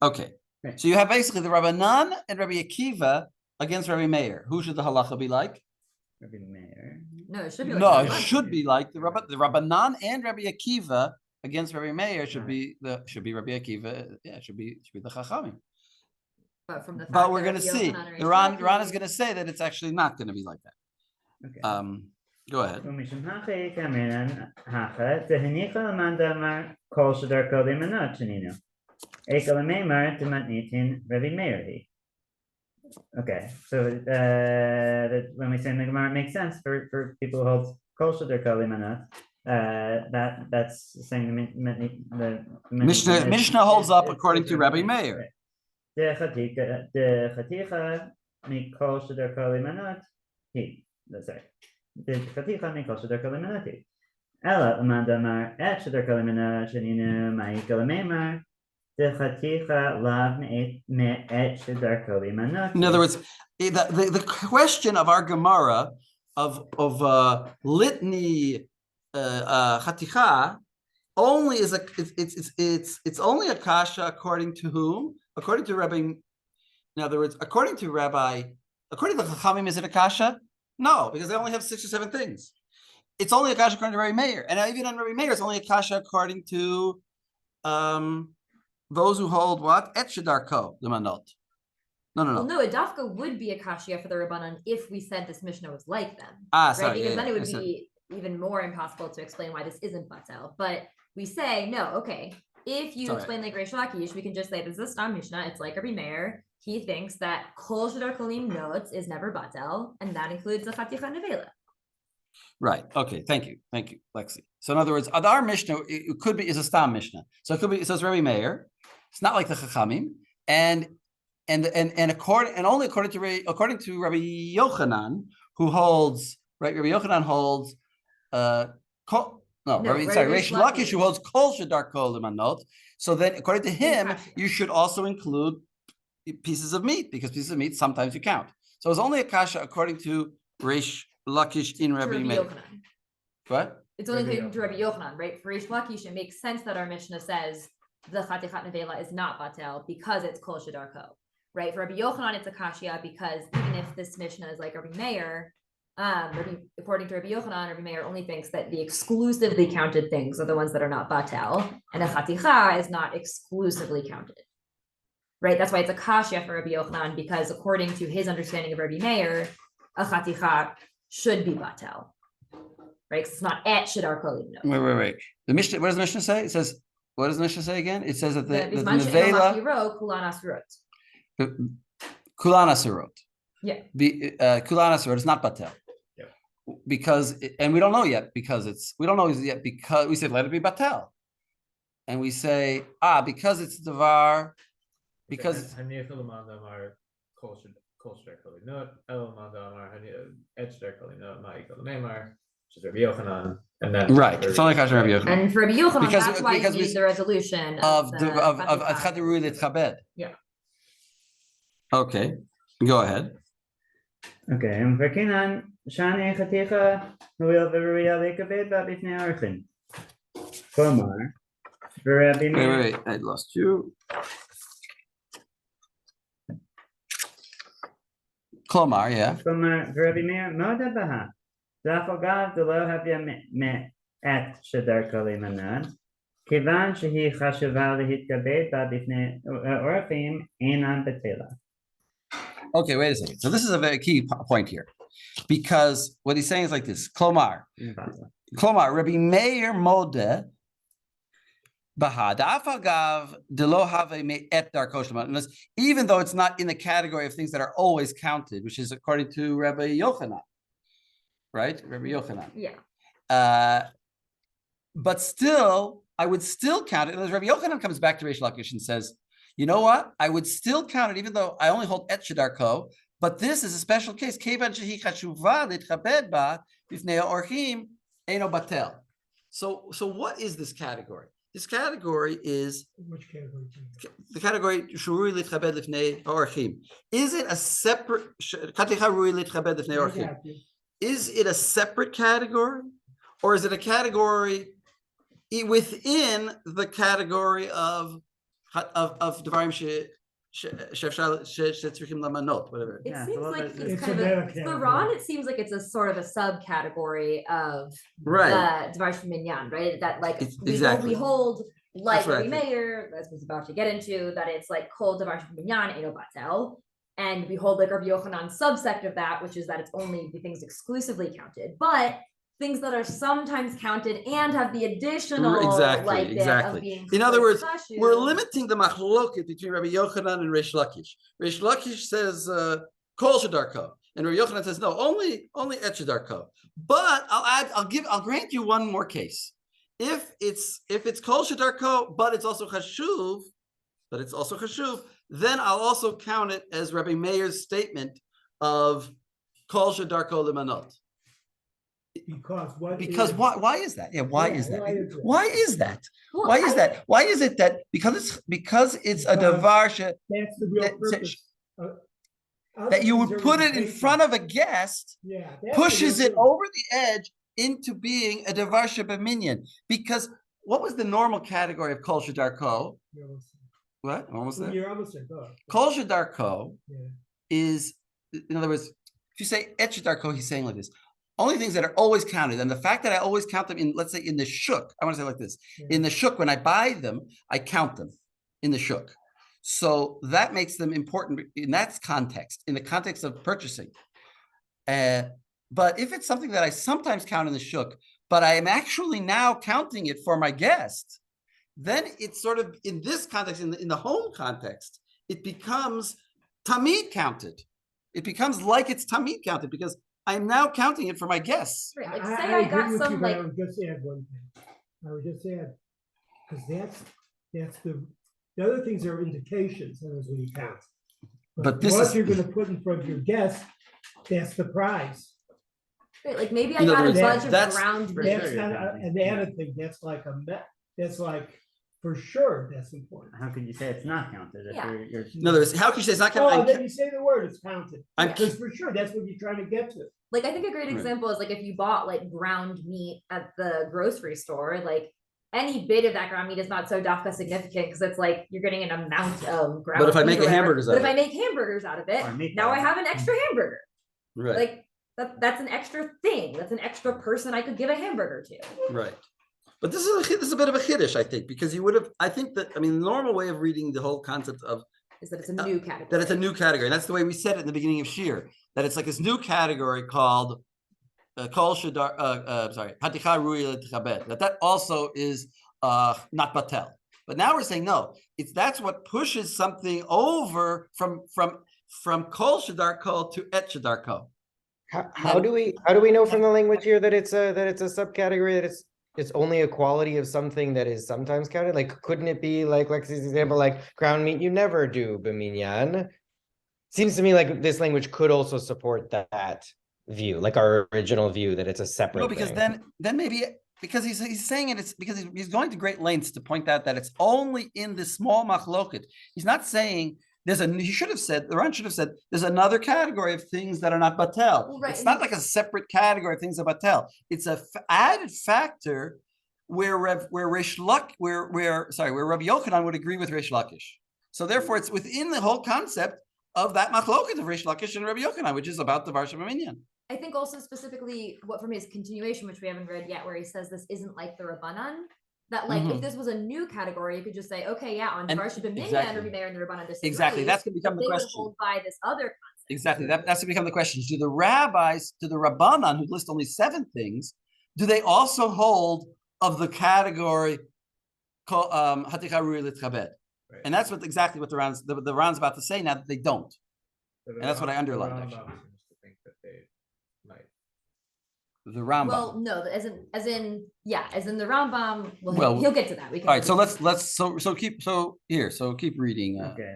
Okay. Right. So you have basically the Rabbanan and Rabbi Akiva against Rabbi Meir. Who should the halacha be like? Rabbi Meir. No, it should be like. No, it should be like the Rabbanan and Rabbi Akiva against Rabbi Meir should be Rabbi Akiva. Yeah, should be the Chachamim. But we're going to see. The Ran is going to say that it's actually not going to be like that. Okay. Go ahead. Okay, so when we say in the Gemara, it makes sense for people who hold kol shadar kol limanot. that's saying the Mishnah holds up according to Rabbi Meir. The chaticha mikol sheder kol limanot he. That's right. The chaticha mikol sheder kol limanot he. Ela uman damar et sheder kol limanot sheninu ma'ikol meimar. The chaticha lav me et sheder kol limanot. In other words, the question of our Gemara of litany chaticha only is it's only a kasha according to whom? According to Rabbi. In other words, according to the Chachamim, is it a kasha? No, because they only have 6 or 7 things. It's only a kasha according to Rabbi Meir, and even on Rabbi Meir, it's only a kasha according to those who hold what? Et shedarko lemanot. No. Well, no, a dafka would be a kashya for the Rabbanan if we said this Mishnah was like them. Sorry, right? Because then it would be even more impossible to explain why this isn't batel. But we say, no, okay, if you explain like Reish Lakish, we can just say this is a Stam Mishnah. It's like Rabbi Meir. He thinks that kol shadar kolim notes is never batel, and that includes the chaticha nevela. Right. Okay. Thank you, Lexi. So in other words, our Mishnah it could be is a Stam Mishnah. So it could be. It says Rabbi Meir. It's not like the Chachamim, and only according to Rabbi Yochanan, who holds right. Rabbi Yochanan holds Reish Lakish, who holds kol shadar kol limanot. So then, according to him, you should also include pieces of meat because pieces of meat sometimes you count. So it's only a kasha according to Reish Lakish in Rabbi Meir. What? It's only according to Rabbi Yochanan, right? For Reish Lakish, it makes sense that our Mishnah says the chatichat nevela is not batel because it's kol shadar kol. Right, for Rabbi Yochanan, it's a kashya because even if this Mishnah is like Rabbi Meir, according to Rabbi Yochanan, Rabbi Meir only thinks that the exclusively counted things are the ones that are not batel, and a chaticha is not exclusively counted. Right, that's why it's a kashya for Rabbi Yochanan because according to his understanding of Rabbi Meir, a chaticha should be batel. Right, because it's not et shadar kolim. Wait. The Mishnah. What does the Mishnah say? It says. What does the Mishnah say again? It says that the nevela. Kulan Asurot. Yeah. Kulan Asurot is not batel. Yeah. Because, and we don't know yet because we said let it be batel. And we say, because it's devar, because and then right. It's only Kasher Rabbi Yochanan. And for Rabbi Yochanan, that's why you need the resolution of Chad Rui L'Tchabed. Yeah. Okay, go ahead. Okay, and for Kenan, Shani Chaticha, Huil Veruya Lekabed Babifne Archin. Komar, Verabi. Wait, I lost you. Komar, yeah. Komar, Verabi Meir, Moda Baha. Zafogav, the low have me at Shadar Kalimanad. Kivan Shahi Khashaval Hitkabed Babifne Orfim, Enan Betela. Okay, wait a second. So this is a very key point here, because what he's saying is like this: Klomar, Rabbi Meir Modeh Bahad Afagav Delo Have Me Et Dar Koshma. Even though it's not in the category of things that are always counted, which is according to Rabbi Yochanan, right? Rabbi Yochanan. Yeah. But still, I would still count it. As Rabbi Yochanan comes back to Reish Lakish and says, you know what? I would still count it, even though I only hold et shadar ko. But this is a special case. So what is this category? This category is Which category? the category shurui litchabed lifnei orchim. Is it a separate katicha rui litchabed lifnei orchim? Is it a separate category, or is it a category within the category of devarim shetzrichim lamanot, whatever? It seems like it's it's kind of another for category. Ron, it seems like it's a sort of a subcategory of Right. Devar Minyan, right? That like Exactly. we hold like That's what I Rabbi Meir, as was about to get into, that it's like Kol Devar Minyan Eino Batel. And we hold like Rabbi Yochanan's subsect of that, which is that it's only the things exclusively counted. But things that are sometimes counted and have the additional Exactly. of being In other words, chashuv. we're limiting the machloket between Rabbi Yochanan and Reish Lakish. Reish Lakish says kol shedarko. And Rabbi Yochanan says, no, only Etcher Darko. But I'll grant you one more case. If it's Kol Shedarko, but it's also Chashuv, then I'll also count it as Rabbi Meir's statement of Kol Shedarko Limanot. Because why is that? Yeah, why is that? Why is that? Well, Why is that? Why is it that because it's a davar that's the real purpose. that you would put it in front of a guest, pushes it over the edge into being a davar shebeminyan? Because what was the normal category of Kol Shedarko? What? Almost there. You're almost there. Kol Shedarko is, in other words, if you say Et Shedarko, he's saying like this. Only things that are always counted, and the fact that I always count them in, let's say, in the shuk. I want to say like this: in the shuk, when I buy them, I count them in the shuk. So that makes them important in that context, in the context of purchasing. But if it's something that I sometimes count in the shuk, but I am actually now counting it for my guest, then it's sort of in this context, in the home context, it becomes tamid counted. It becomes like it's tamid counted because I'm now counting it for my guests. Right, like say I got agree with some you, but like I would just add one thing. I would just add, because that's the other things are indications, and as when you count. But this what is- you're going to put in front of your guest, that's the prize. right, like maybe I In got other a words, bunch of that's- ground beef. That's not an added thing. That's like that's like for sure. That's important. How could you say it's not counted? If Yeah. you're In other words, how can you say it's not Oh, counted? then you say the word, it's counted. I'm- Because for sure, that's what you're trying to get to. Like I think a great Right. example is like if you bought like ground meat at the grocery store, like any bit of that ground meat is not so dafka significant because it's like you're getting an amount of ground. But if I meat make or whatever. hamburgers out but of if it. I make hamburgers out of it, Or meatballs. now I have an extra hamburger. Right, Like that's an extra thing. That's an extra person I could give a hamburger to. right. But this is a bit of a chiddush, I think, because you would have. I think that, I mean, the normal way of reading the whole concept of Is that it's a new category. that it's a new category. And that's the way we said it in the beginning of Shir, that it's like this new category called Kol Shadar, Haticha Rui L'Tchabed, that also is not Batel. But now we're saying no, that's what pushes something over from Kol Shadar Kol to Et Shadar Kol. How do we know from the language here that it's a subcategory, that it's only a quality of something that is sometimes counted? Like, couldn't it be like this example, like ground meat you never do b'minyan? Seems to me like this language could also support that view, like our original view that it's a separate. No, because thing. then maybe because he's saying it's because he's going to great lengths to point out that it's only in the small machloket. He's not saying he should have said, the Ran should have said, there's another category of things that are not batel. Right. It's not like a separate category of things that are batel. It's a added factor where Rav Yochanan would agree with Reish Lakish. So therefore, it's within the whole concept of that machloket of Reish Lakish and Rabbi Yochanan, which is about the Varsha B'minyan. I think also specifically what for me is continuation, which we haven't read yet, where he says this isn't like the Rabbanan. That like if this was a new category, you could just say, okay, yeah, on And- Varsha B'minyan, exactly. Rabbi Meir and the Rabbanan disagree. Exactly, that's going to become but the they would question. hold by this other concept. Exactly, that's going to become the question. Do the rabbis, do the Rabbanan, who list only 7 things, do they also hold of the category Haticha Rui L'Tchabed? And that's exactly what the Ran's about to say now, that they don't. So And that's what I underlined, Rambam actually. seems to think that they might. The Rambam. Well, no, as in the Rambam. Well, he'll get to that. We can. All right, so keep reading. Okay.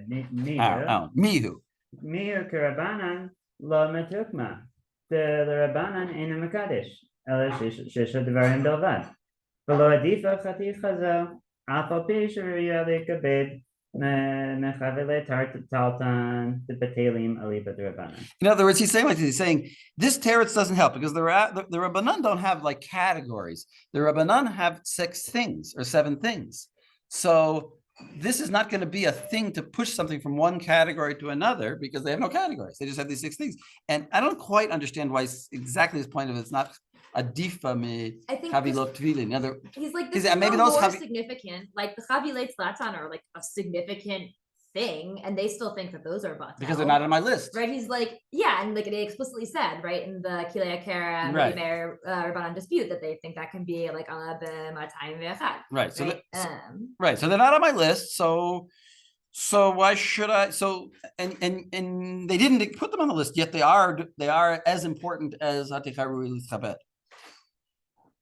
Mihu. Mihu k'Rabbanan lo metukma. The Rabbanan in a Mekadesh. Ela shesh dvarim belvad. V'lo adifa chaticha zo. Af al pi sheruya lekabed. Mechavele taltan the batalim aliba Rabbanan. In other words, he's saying like this, he's saying this teretz doesn't help because the Rabbanan don't have like categories. The Rabbanan have 6 things or 7 things. So this is not going to be a thing to push something from one category to another because they have no categories. They just have these 6 things. And I don't quite understand why exactly this point of it's not a difa me I think chavilot tvilin. he's like Is this it- is maybe no those more chavi- significant. Like the chavilei tzlatan are like a significant thing, and they still think that those are batel because they're not on my list. Right, he's like, yeah, and like they explicitly said, right, in the Kilei Akara and Right. the Meir Rabbanan dispute that they think that can be like ala b'matayim ve'achad. Right. So Right. right. So they're not on my list. So So why should I? So and they didn't put them on the list yet. They are as important as Aticharu Chabed.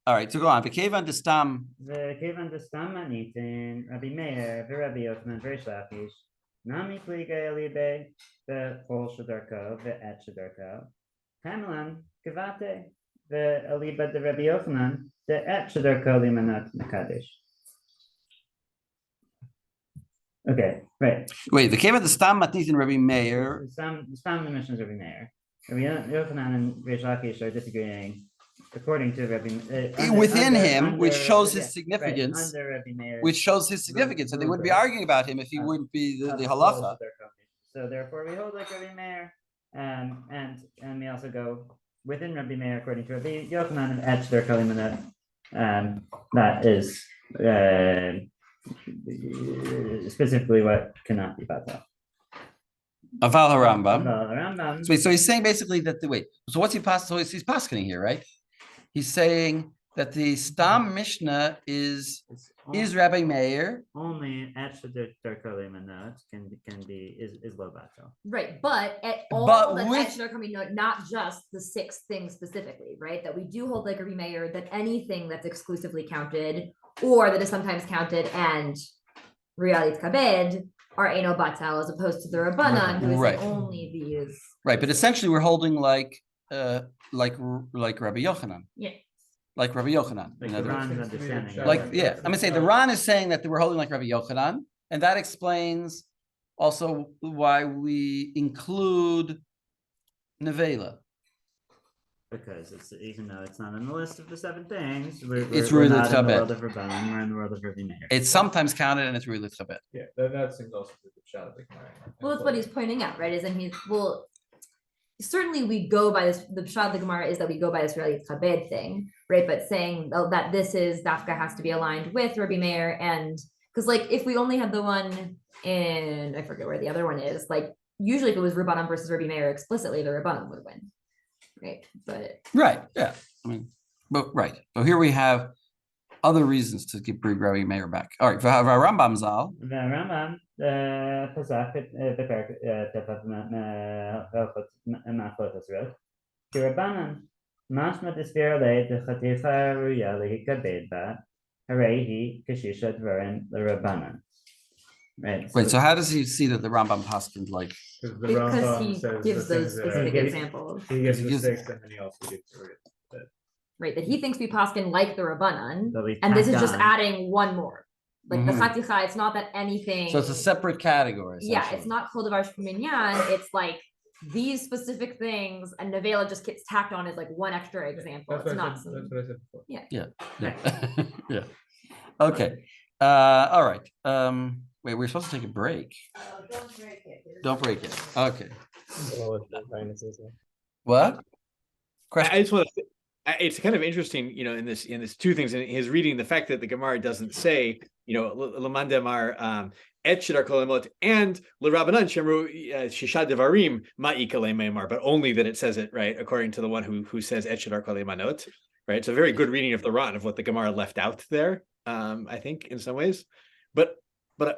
All right, so go on. Bekevan destam. וכיוון דסתם מניתין רבי מאיר ורבי יוחנן וריש לקיש נמי פליגי אליבי בכל שדרכו ועת שדרכו המלן גבתי ואליבה דרבי יוחנן דעת שדרכו להימנות מקדש. Okay, right. Wait, the Kevan destam matnitin Rabbi Meir. Some mentions Rabbi Meir. Rabbi Yochanan and Rish Lakish are disagreeing. According to Rabbi Within him, under, which shows his right, significance, under Rabbi Meir, which shows his significance, and they wouldn't be arguing about him if he wouldn't be the halacha. So therefore, we hold like Rabbi Meir, and we also go within Rabbi Meir according to Rabbi Yochanan and etch their kalimanat. That is specifically what cannot be batal. Aval Harambam. Rambam. So he's saying basically that the wait. So what's he pass? So he's paskening here, right? He's saying that the Stam Mishnah is Rabbi Meir. Only etched their kalimanat can be is lo batal. Right, but at all But the with- action are coming, not just the 6 things specifically, right? That we do hold like Rabbi Meir that anything that's exclusively counted or that is sometimes counted and realit kabed are eno batal as opposed to the Rabbanan who is Right. only these. Right, but essentially we're holding like Rabbi Yochanan. Yeah. Like Rabbi Yochanan. Like in the other words. Ran's understanding. Like, yeah, I'm gonna say the Ran is saying that we're holding like Rabbi Yochanan, and that explains also why we include Nevela. Because it's even though it's not on the list of the 7 things, we're It's we're Ru'il not in the Chabed. world of Rabbanan, we're in the world of Rabbi Meir. It's sometimes counted and it's really chabet. Yeah, that seems also to the shot of the Gemara. Well, that's what he's pointing out, right? Is and he's certainly we go by this. The pshat of the Gemara is that we go by this realit kabed thing, right? But saying that this is dafka has to be aligned with Rabbi Meir, and because like if we only had the one in I forget where the other one is, like usually if it was Rabbanan versus Rabbi Meir explicitly, the Rabbanan would win, right? But Right, yeah. I mean, but right. So here we have other reasons to keep Rabbi Meir back. All right, for Rambam Zal. והרמב"ם פסק בפרק ט"ו מהלכות אסורות, כי רבנן משמע דסביר עליה דחתיכה ראויה להיכבד בה, הרי היא כשישה דברים לרבנן. Right. Wait, so how does he see that the Rambam paskined like? Because the because Rambam he says gives the those things that specific are, examples, he gives He the gives- 6 and then he also gives the right? That he thinks we paskin like the Rabbanan, But we and this is tacked just on- adding one more. Like the Mhm. chaticha, it's not that anything. So it's a separate category. Yeah, essentially. it's not kol davar minyan. It's like these specific things, and Nevela just gets tacked on as like one extra example. That's It's what I not said, some. that's what I said before. Yeah. Yeah. Okay. All right. Wait, we're supposed to take a break. Don't break it. Okay. What? I just want to. It's kind of interesting, in this 2 things in his reading, the fact that the Gemara doesn't say, Lamandamar et shidar kolemot and l'Rabbanan shemru shishad devarim ma'ikale meimar, but only that it says it right according to the one who says et shidar kolemanot, right? It's a very good reading of the Ran of what the Gemara left out there, I think in some ways, but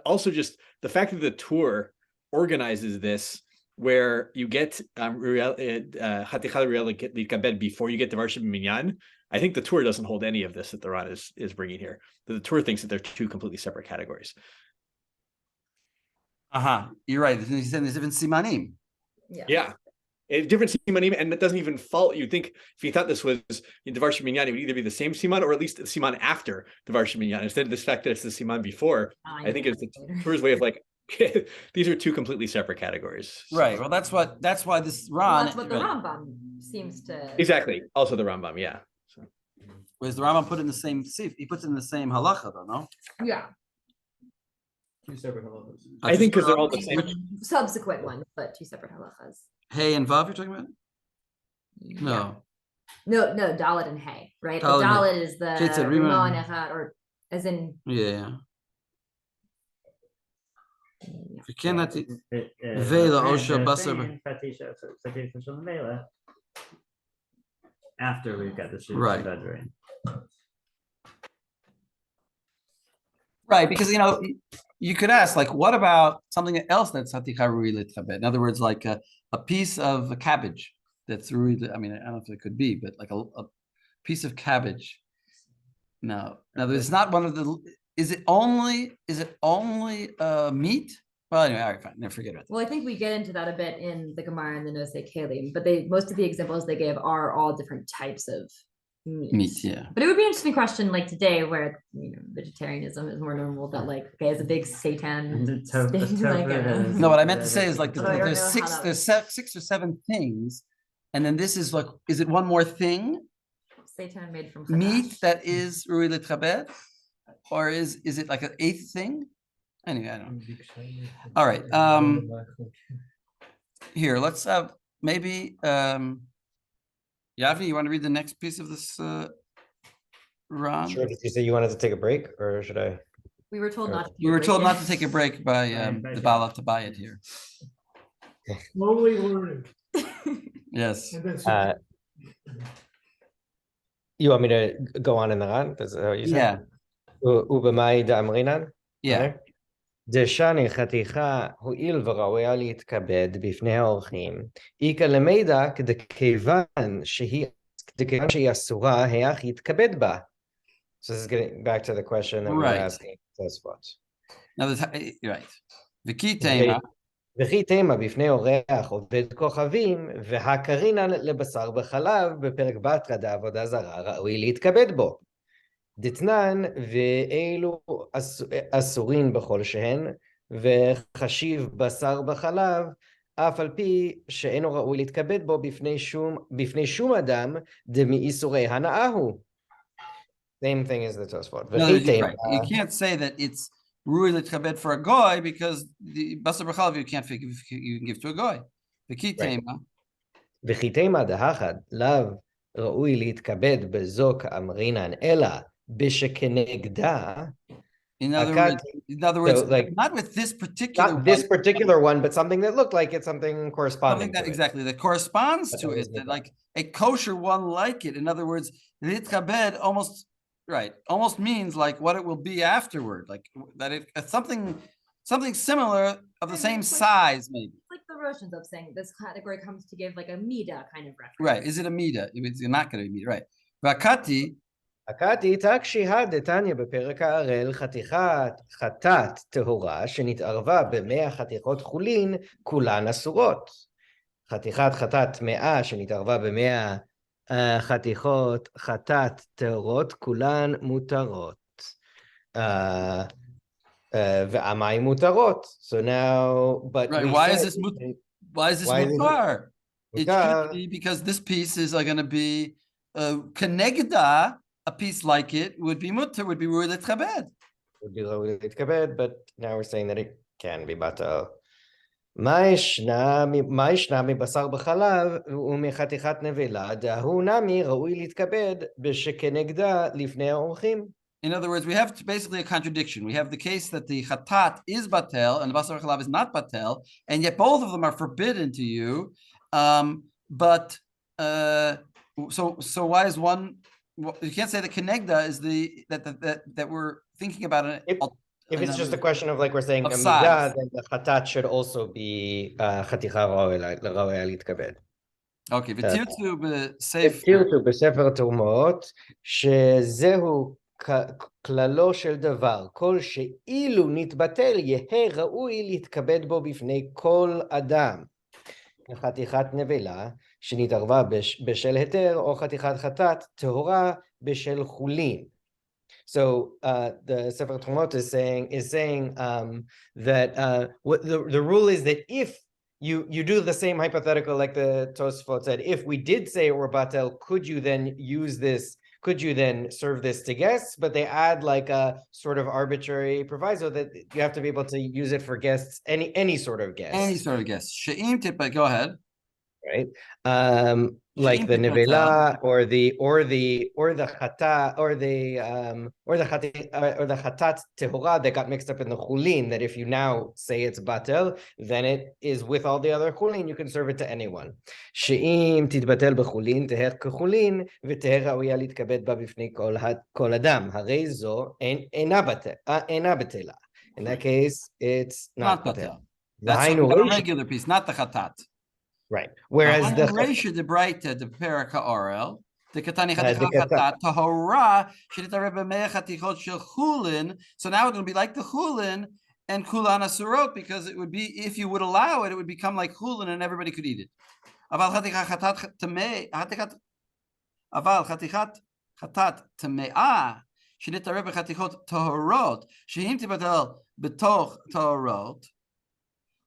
also just the fact that the Tur organizes this, where you get Hatichal Riel Kabed before you get Devarshim Minyan. I think the Tur doesn't hold any of this that the Ran is bringing here. The Tur thinks that they're 2 completely separate categories. You're right. He said there's even simanim. Yeah. Different simanim, and it doesn't even fall. You'd think if you thought this was Devarshim Minyan, it would either be the same siman or at least the siman after Devarshim Minyan. Instead of this fact that it's the siman before, I think it's the Tur's way of like, these are 2 completely separate categories. Right. Well, that's why this Well, Ran. that's what the Rambam seems to. Exactly. Also the Rambam, yeah. So. Whereas the Rambam put in the same sif, he puts in the same halacha, though, no? Yeah. 2 separate halachas. I think because they're all the same. Subsequent ones, but 2 separate halachas. Hey and Vav, you're talking about? No. No, Dalit and Hay, right? Dalet The and Dalit is the Kitzur, Rima Rima. and Echad, or as in. Yeah. If you cannot. Vela Vela, Osha, Basar. After we've got the Right. Shidadrin. Right, because you could ask, like, what about something else that's haticha rui litchabed? In other words, like a piece of a cabbage that's rui. I mean, I don't know if it could be, but like a piece of cabbage. No, it's not one of the. Is it only meat? Well, anyway, all right, fine. Never forget it. Well, I think we get into that a bit in the Gemara and the Nosei Kelim, but most of the examples they give are all different types of meat. Yeah. But it would be an interesting question, like today, where vegetarianism is more normal. That like, okay, is a big seitan steak, No, what I meant to say is like Although I don't there's know six, how that there's 6 or 7 things, and then this is like, is it one more thing? Seitan made from Meat chadash. that is rui litchabed, or is it like an 8th thing? Anyway, I don't know. All right. Here, let's have maybe Yavni, you want to read the next piece of this Ron? Sure. Did you say you wanted to take a break, or should I? We were told not to. We were told not to take a break by the Bala to buy it here. Slowly learning. Yes. And then You want me to go on in the Ran? Is that what you said? Yeah. ובמאי דאמרינן? Yeah. דשני חתיכה הואיל וראויה להתכבד בפני האורחים, איכא למידע דכיוון שהיא אסורה, היך יתכבד בה. So this is getting back to the question that we were Right. asking. Now, right. וכי תימא, וכי תימא בפני אורח עובד כוכבים, והקרינן לבשר בחלב, בפרק בתרא דעבודה זרה, ראוי להתכבד בו. דתנן, ואילו אסורין בכל שהן, וחשיב בשר בחלב, אף על פי שאינו ראוי להתכבד בו בפני שום אדם, דמאיסורי הנאה הוא. Same thing as the Tosfot. no, right. You can't say that it's rui l'tchabed for a goy because the basar b'chalav you can give to a goy. וכי תימא, וכי תימא דהכד, לאו ראוי להתכבד בזו כאמרינן, אלא בשכנגדה. in other words, so, like, not with this particular not this one, particular one, but something that looked like it's something corresponding that to it. exactly that corresponds to it, that like a kosher one like it. In other words, l'tchabed almost means like what it will be afterward, like that it's something similar of the same size, maybe. It's like the Russians of saying this category comes to give like a mida kind of reference. Right? Is it a mida? It's not going to be mida, right? Vakati. הקתי תקשיהא דתניא בפרק הערל חטאת טהורה שנתערבה ב100 חתיכות חולין כולן אסורות. חתיכת חטאת טמאה שנתערבה ב100 חתיכות חטאת טהורות כולן מותרות. והמים מותרות. So now, but right, why is this mutar? It should be because this piece is going to be kenegda. A piece like it would be mutar, would be rui l'tchabed. Would be rui l'tchabed, but now we're saying that it can be batal. מה ישנה מבשר בחלב ומחתיכת נבלה, דהוא נמי ראוי להתכבד בשכנגדה לפני האורחים. In other words, we have basically a contradiction. We have the case that the chatat is batel and the basar chalav is not batel, and yet both of them are forbidden to you. So why is one? You can't say the kenegda is that we're thinking about it. If it's just a question of like we're saying of midah, then the chatat should also be חתיכה ראויה להתכבד. Okay, ותרצו בספר תרומות, שזהו כללו של דבר, כל שאילו נתבטל יהא ראוי להתכבד בו בפני כל אדם. חתיכת נבלה שנתערבה בשל היתר, או חתיכת חטאת טהורה בשל חולין. So the Sefer Trumot is saying that the rule is that if you do the same hypothetical like the Tosfot said, if we did say it were batel, could you then use this? Could you then serve this to guests? But they add like a sort of arbitrary proviso that you have to be able to use it for guests, any sort of guest. Any sort of guest. She'im tipa, go ahead. right? Like the She'im nevela or the chata or the chatat tehora that got mixed up in the chulin. That if you now say it's batel, then it is with all the other chulin. You can serve it to anyone. She'im titbatel bechulin teher kechulin v'teher raoya litkabed ba bifnei kol adam. Harei zo ena betela. In that case, it's not batel. That's V'hainu a reisha. regular piece, not the chatat. Right. Whereas the Reisha de Breita de Peraka Orel, the Katani the Chatat Tahora, Shidita Rebbe Chatichot Shel Chulin. So now it'll be like the Chulin and Kulan Asurot, because it would be, if you would allow it, it would become like Chulin and everybody could eat it. Aval Chatichat Tamei, Aval Chatat Tamea, Shidita Rebbe Chatichot Tahorot, Shehim Tibatel Betoch Tahorot,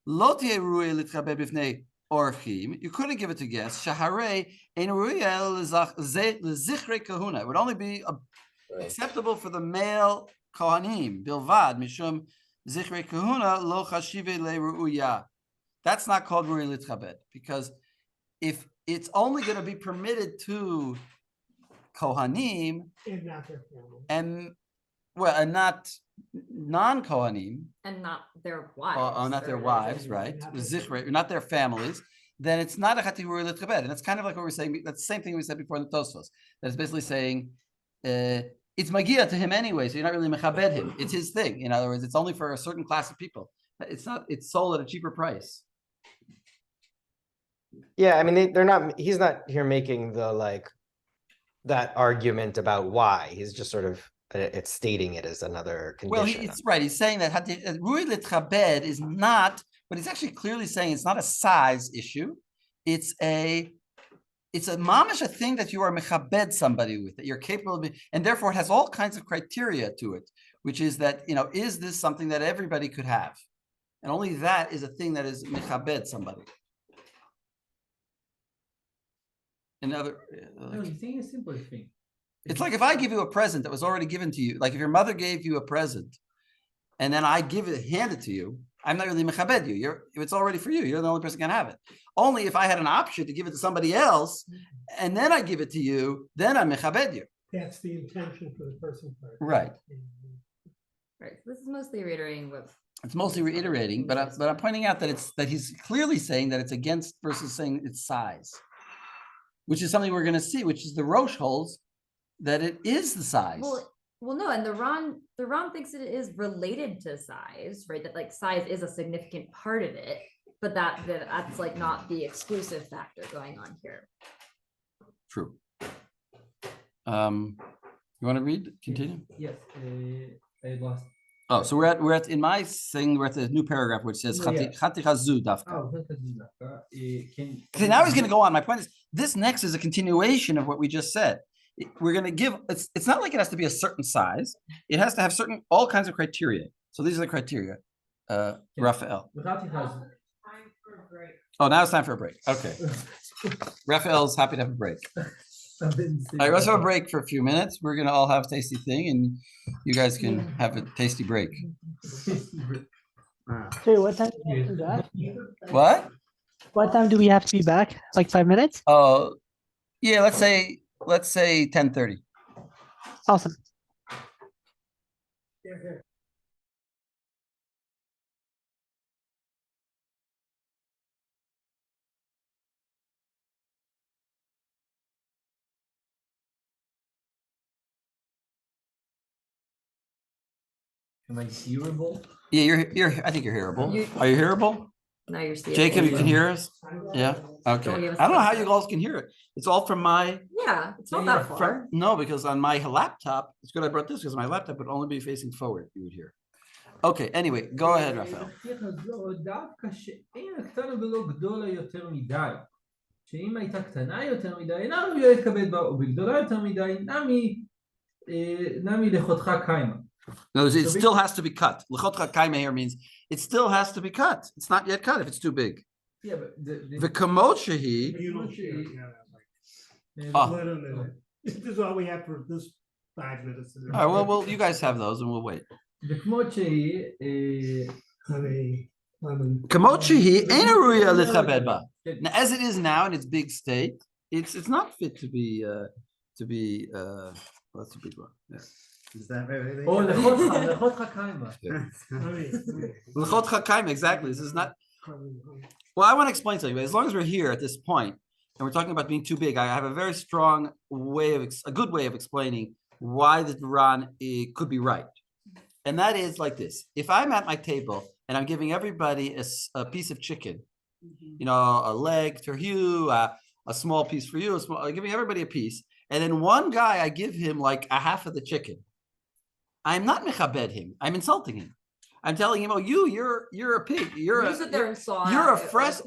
Lotie Rui Litchabe Bifnei. Orchim, you couldn't give it to guests. Shaharei ein lezichrei kahuna. It would only be acceptable for the male kohanim. Bilvad mishum zichrei kahuna lo chashive leruya. That's not called rui litchabed, because if it's only going to be permitted to kohanim and not non-kohanim, and not their wives, not their wives, right? Not their families, then it's not a chati rui litchabed. And that's kind of like what we're saying. That's the same thing we said before in the Tosfos. That's basically saying it's magia to him anyway, so you're not really mechabed him. It's his thing. In other words, it's only for a certain class of people. It's not. It's sold at a cheaper price. Yeah, I mean, they're not. He's not here making the that argument about why. He's just sort of it's stating it as another condition. Well, it's right. He's saying that rui litchabed is not, but he's actually clearly saying it's not a size issue. It's a mamish, a thing that you are mechabed somebody with, that you're capable of, and therefore it has all kinds of criteria to it, which is that, is this something that everybody could have? And only that is a thing that is mechabed somebody. No, he's saying a simple thing. It's like if I give you a present that was already given to you, like if your mother gave you a present, and then I hand it to you, I'm not really mechabed you. It's already for you. You're the only person who can have it. Only if I had an option to give it to somebody else, and then I give it to you, then I'm mechabed you. That's the intention for the person. Right. Right. This is mostly reiterating what. It's mostly reiterating, but I'm pointing out that he's clearly saying that it's against versus saying its size, which is something we're going to see, which is the Rosh holds that it is the size. Well, no, and the Ron thinks it is related to size, right? That like size is a significant part of it, but that's like not the exclusive factor going on here. True. You want to read? Continue. Yes, I lost. Oh, so we're at in my thing. We're at the new paragraph which says Chaticha zu dafka. Okay, now he's going to go on. My point is, this next is a continuation of what we just said. We're going to give. It's not like it has to be a certain size. It has to have all kinds of criteria. So these are the criteria. Raphael. Oh, now it's time for a break. Okay. Raphael's happy to have a break. All right, let's have a break for a few minutes. We're going to all have a tasty thing, and you guys can have a tasty break. Hey, what time do we have to be back? What? What time do we have to be back? Like 5 minutes? Oh, yeah. Let's say 10:30. Awesome. Am I hearable? Yeah, I think you're hearable. Are you hearable? Now you're seeing. Jacob, you can hear us? Yeah. Okay. I don't know how you guys can hear it. It's all from my. Yeah, it's not that far. No, because on my laptop, it's good I brought this because my laptop would only be facing forward. You would hear. Okay. Anyway, go ahead, Raphael. שאם הייתה קטנה יותר מדי, אינה ראויה להתכבד בה, או בגדולה יותר מדי, נמי לחותך קיימה. No, it still has to be cut. L'chotcha kaima here means it still has to be cut. It's not yet cut if it's too big. Yeah, but the kamot shehi. This is all we have for this 5 minutes. All right, well, you guys have those, and we'll wait. The kamot shehi. Kamot shehi ain't a ruya l'chabed ba. Now, as it is now in its big state, it's not fit to be what's the big one? Yeah. Is that right? Oh, lechotcha kaima. L'chot chakaim, exactly. This is not. Well, I want to explain something. But as long as we're here at this point, and we're talking about being too big, I have a very strong way of a good way of explaining why the Duran could be right, and that is like this: if I'm at my table and I'm giving everybody a piece of chicken, a leg for you, a small piece for you, I'm giving everybody a piece, and then one guy I give him like a half of the chicken. I'm not mechabed him. I'm insulting him. I'm telling him, oh, you're a pig. You're a fresh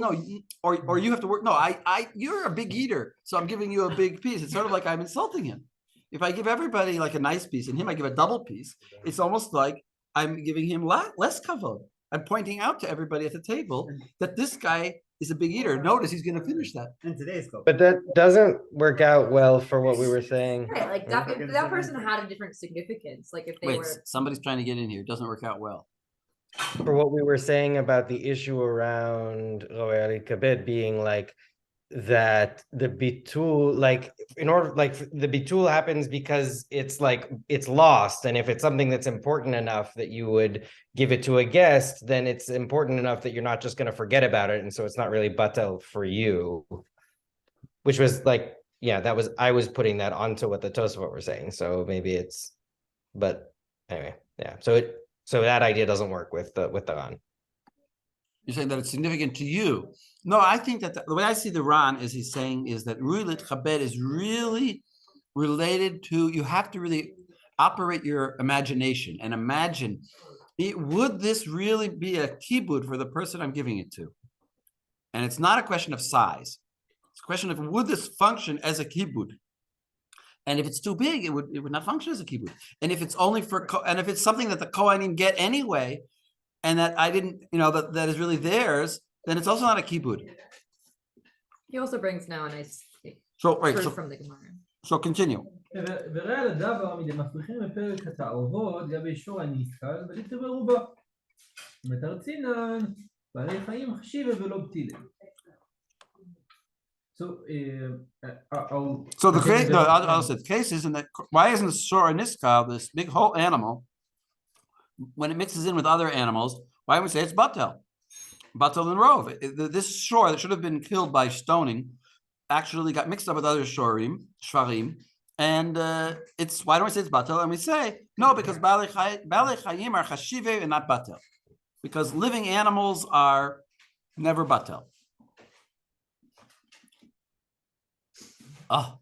or you have to work. No, you're a big eater, so I'm giving you a big piece. It's sort of like I'm insulting him. If I give everybody like a nice piece and him I give a double piece, it's almost like I'm giving him less kavod. I'm pointing out to everybody at the table that this guy is a big eater. Notice he's going to finish that. In today's culture. But that doesn't work out well for what we were saying. Right, like that, if that person had a different significance, like if they Wait, were. somebody's trying to get in here. It doesn't work out well. For what we were saying about the issue around Royal Kabed being like that the bitul, like in order, like the bitul happens because it's like it's lost, and if it's something that's important enough that you would give it to a guest, then it's important enough that you're not just going to forget about it, and so it's not really batel for you. Which was like, yeah, that was, I was putting that onto what the Tosafot were saying, so maybe it's, but anyway, yeah. So that idea doesn't work with the Ran. You're saying that it's significant to you. No, I think that the way I see the Ran is he's saying is that Ruilit Chabed is really related to, you have to really operate your imagination and imagine, would this really be a kibud for the person I'm giving it to? And it's not a question of size. It's a question of, would this function as a kibud? And if it's too big, it would not function as a kibbutz. And if it's only and if it's something that the Kohanim get anyway, and that I didn't, that is really theirs, then it's also not a kibbutz. He also brings now a nice proof from the Gemara. So continue. וראה לדבר מדי מפריחים בפרק התערובות גבי שור הנתקל ולכתוב ברובה. מתרצינן בעלי חיים חשיבה ולא בטילה. So the case isn't that, why isn't the shor niskal, this big whole animal, when it mixes in with other animals, why would we say it's batel and rov? This shor that should have been killed by stoning actually got mixed up with other shvarim, and it's, why don't we say it's batel? And we say no, because balei chayim are chashive and not batel, because living animals are never batel. Oh.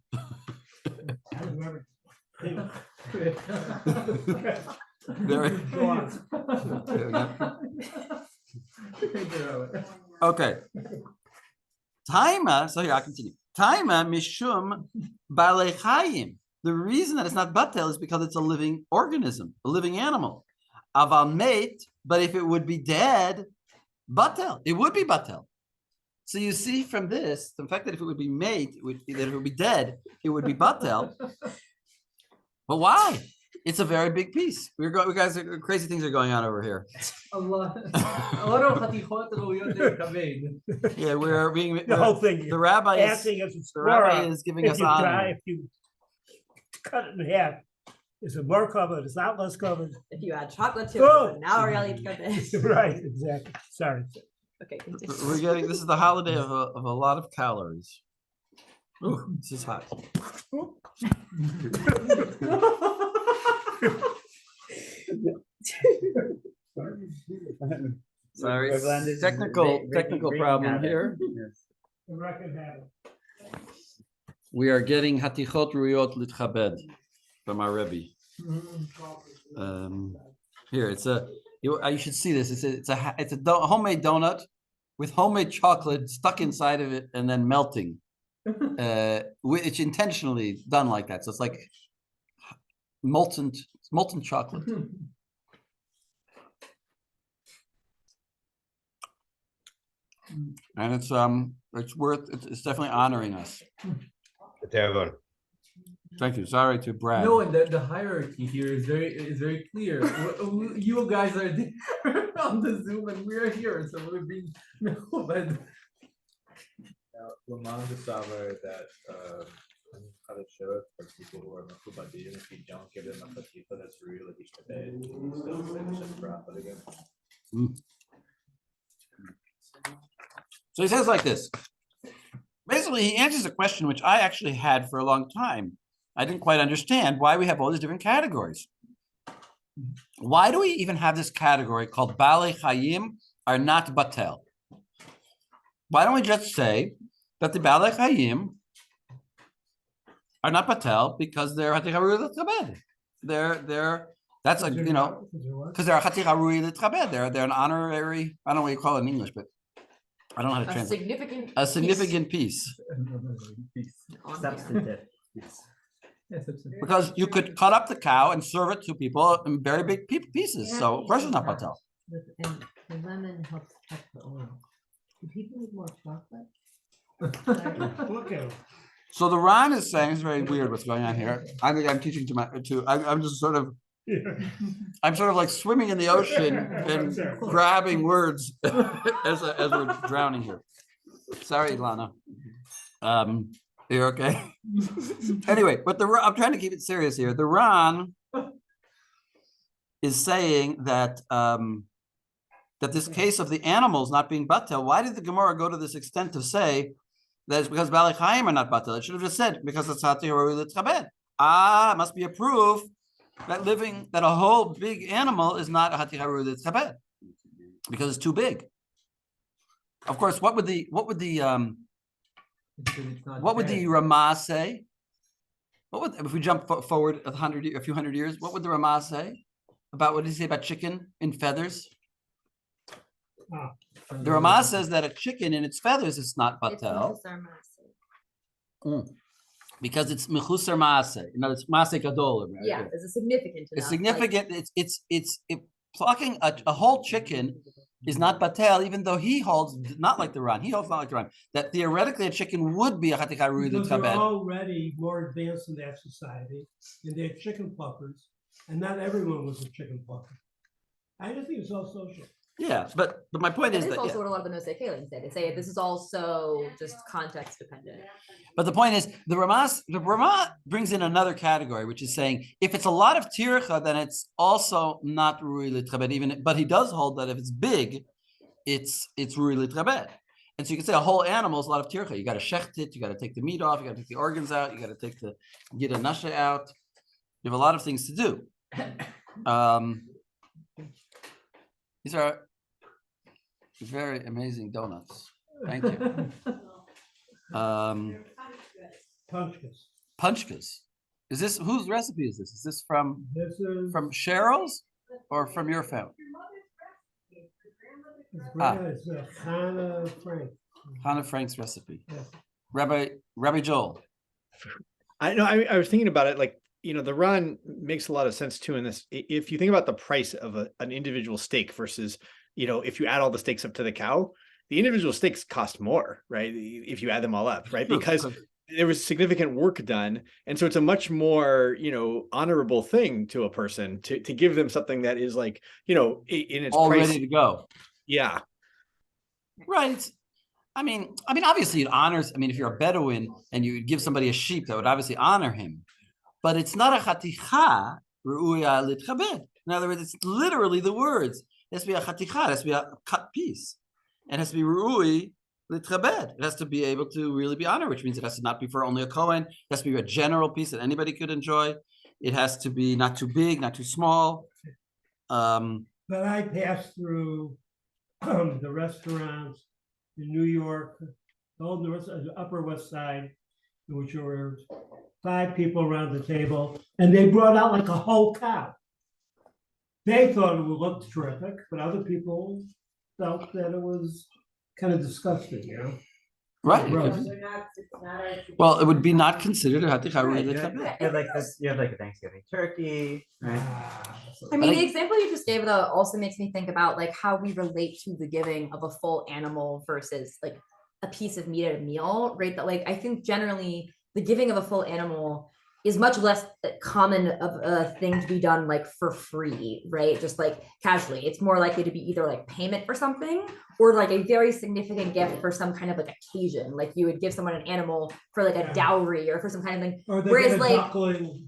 Okay. Taima, so here I continue. Taima mishum balei chayim. The reason that it's not batel is because it's a living organism, a living animal. Aval mate, but if it would be dead, batel, it would be batel. So you see from this, the fact that if it would be made, that if it would be dead, it would be batel. But why? It's a very big piece. We guys, crazy things are going on over here. a lot of chatichot royot lekabed. Yeah, we're being The whole thing. The rabbi is, Acting as a the rabbi squirrel, is giving if us you honor. if you cut it in half, is it more covered? Is that less covered? If you add chocolate to Oh! it, now we're really good. Right, exactly. Sorry. Okay, continue. We're getting, this is the holiday of a lot of calories. Ooh, this is hot. Sorry, technical problem here. We are getting hatichot ruyot litchabed from our Rebbe. Here, it's a. You should see this. It's a homemade donut with homemade chocolate stuck inside of it and then melting. It's intentionally done like that, so it's like molten chocolate. And it's definitely honoring us. Thank you. Sorry to brag. No, and the hierarchy here is very clear. You guys are there on the Zoom, and we're here, so we're being nullified. Lamont discovered that Chadashot for people who are Mechubadim, if you don't give them a Chatifa that's really Ishtabed, you still finish a profit again. So he says like this. Basically, he answers a question which I actually had for a long time. I didn't quite understand why we have all these different categories. Why do we even have this category called Balei Chayim are not Batel? Why don't we just say that the Balei Chayim are not Batel because they're Hatich Harui L'Tchabed? That's like, you know, because they're Hatich Harui L'Tchabed. They're an honorary, I don't know what you call it in English, but I don't know how to translate. A significant piece. Substantive. Because you could cut up the cow and serve it to people in very big pieces. So of course it's not Batel. And the lemon helps check the oil. Do people need more chocolate? So the Ran is saying, it's very weird what's going on here. I think I'm teaching I'm just sort of, I'm sort of like swimming in the ocean and grabbing words as we're drowning here. Sorry, Ilana. You're okay. Anyway, but I'm trying to keep it serious here. The Ran is saying that that this case of the animals not being batel, why did the Gemara go to this extent to say that it's because Balei Chayim are not batel? It should have just said because it's Hatich Harui L'Tchabed. It must be a proof that a whole big animal is not a Hatich Harui L'Tchabed because it's too big. Of course, what would the Ramah say? If we jump forward a few hundred years? What would the Ramah say about what did he say about chicken in feathers? The Ramah says that a chicken in its feathers is not batel because it's mechusar maaseh. You know, it's maaseh gadol. Right? Yeah, it's a significant. It's significant. It's plucking a whole chicken is not batel, even though he holds not like the Ran. He holds not like the Ran. That theoretically a chicken would be a Hatich Harui L'Tchabed. They're already more advanced in that society, and they're chicken pluckers, and not everyone was a chicken plucker. I just think it's all social. Yeah, but my point is that also what a lot of the Nosei Kalim say. They say this is also just context dependent. But the point is the Ramah brings in another category, which is saying if it's a lot of tircha, then it's also not Rui L'Tchabed. But he does hold that if it's big, it's Rui L'Tchabed. And so you can say a whole animal is a lot of tircha. You got to shecht it, you got to take the meat off, you got to take the organs out, you got to get a nasha out. You have a lot of things to do. These are very amazing donuts. Thank you. Punchkas. Is this whose recipe is this? Is this from Cheryl's or from your family? It's Hannah Frank. Hannah Frank's recipe. Yes. Rabbi Joel. I know. I was thinking about it. Like, you know, the Ran makes a lot of sense too in this. If you think about the price of an individual steak versus, you know, if you add all the steaks up to the cow, the individual steaks cost more, right? If you add them all up, right? Because there was significant work done. And so it's a much more, you know, honorable thing to a person to give them something that is like, you know, in its all price. Ready to go. Yeah. Right. I mean, obviously it honors, if you're a Bedouin and you give somebody a sheep, that would obviously honor him. But it's not a chaticha ru'uya l'tchabed. In other words, it's literally the words. It has to be a chaticha, it has to be a cut piece. It has to be ru'ui l'tchabed. It has to be able to really be honored, which means it has to not be for only a Kohen. It has to be a general piece that anybody could enjoy. It has to be not too big, not too small. But I passed through the restaurants in New York, the Upper West Side, which were 5 people around the table, and they brought out like a whole cow. They thought it would look terrific, but other people felt that it was kind of disgusting, you know? Right. Well, it would be not considered a hatich harui l'tchabed. You have like a Thanksgiving turkey, right? I mean, the example you just gave though also makes me think about like how we relate to the giving of a full animal versus like a piece of meat at a meal, right? That like I think generally the giving of a full animal is much less common of a thing to be done like for free, right? Just like casually. It's more likely to be either like payment for something or like a very significant gift for some kind of like occasion. Like you would give someone an animal for like a dowry or for some kind of thing. Or they Whereas get a like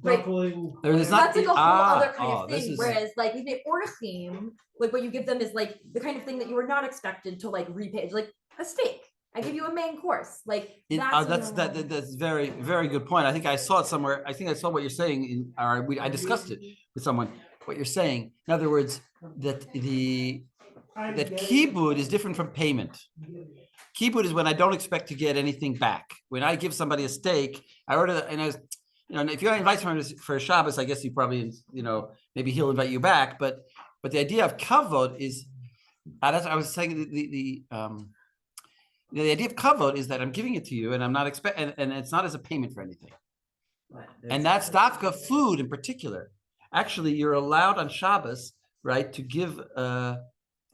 duckling. There's so not that's like the- a whole other kind of this thing. is- Whereas like if they orchim, like what you give them is like the kind of thing that you were not expected to like repay. It's like a steak. I give you a main course. Like that's very, very good point. I think I saw it somewhere. I think I saw what you're saying I discussed it with someone. What you're saying, in other words, that kibud is different from payment. Kibud is when I don't expect to get anything back. When I give somebody a steak, I order and I was, if you invite someone for a Shabbos, I guess you probably, maybe he'll invite you back. But the idea of kavod is, that's I was saying the idea of kavod is that I'm giving it to you and I'm not expecting, and it's not as a payment for anything. And that's dafka food in particular. Actually, you're allowed on Shabbos, right, to give.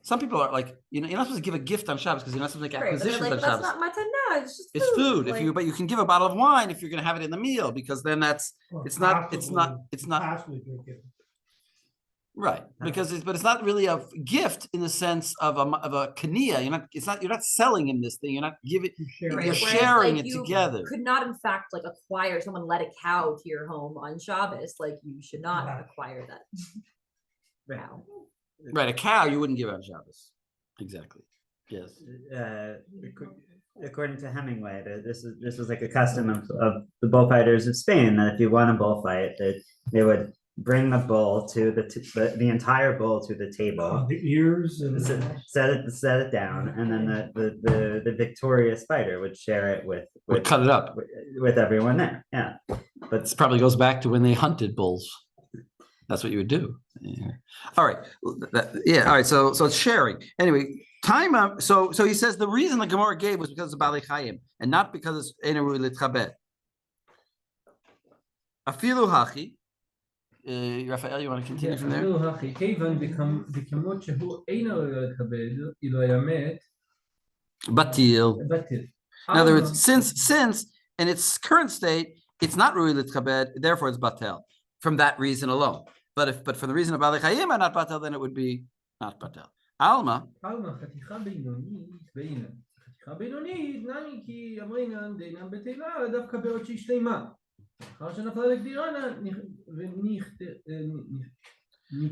Some people are like, you're not supposed to give a gift on Shabbos because you're not supposed to make acquisitions on Shabbos. That's not matana. It's just it's food. Like, But you can give a bottle of wine if you're going to have it in the meal, because then it's not right, because it's not really a gift in the sense of a kania. You're not selling him this thing. You're not giving. You're sharing it together. Could not, in fact, like acquire someone led a cow to your home on Shabbos. Like you should not acquire that cow. Right, a cow you wouldn't give on Shabbos. Exactly. Yes. According to Hemingway, this was like a custom of the bullfighters of Spain, that if you won a bullfight, that they would bring the bull to the entire bull to the table, the ears, and set it down, and then the victorious fighter would share it with cut it up with everyone there. Yeah, but this probably goes back to when they hunted bulls. That's what you would do. Yeah. All right. All right. So it's sharing. Anyway, time up. So he says the reason the Gemara gave was because of Balei Chayim and not because it's Einu Litchabed. Afilu Hachi. Raphael, you want to continue from there? Batil. In other words, since in its current state it's not Rui Litchabed, therefore it's Batel. From that reason alone. But for the reason of Balei Chayim and not Batel, then it would be not Batel. Alma.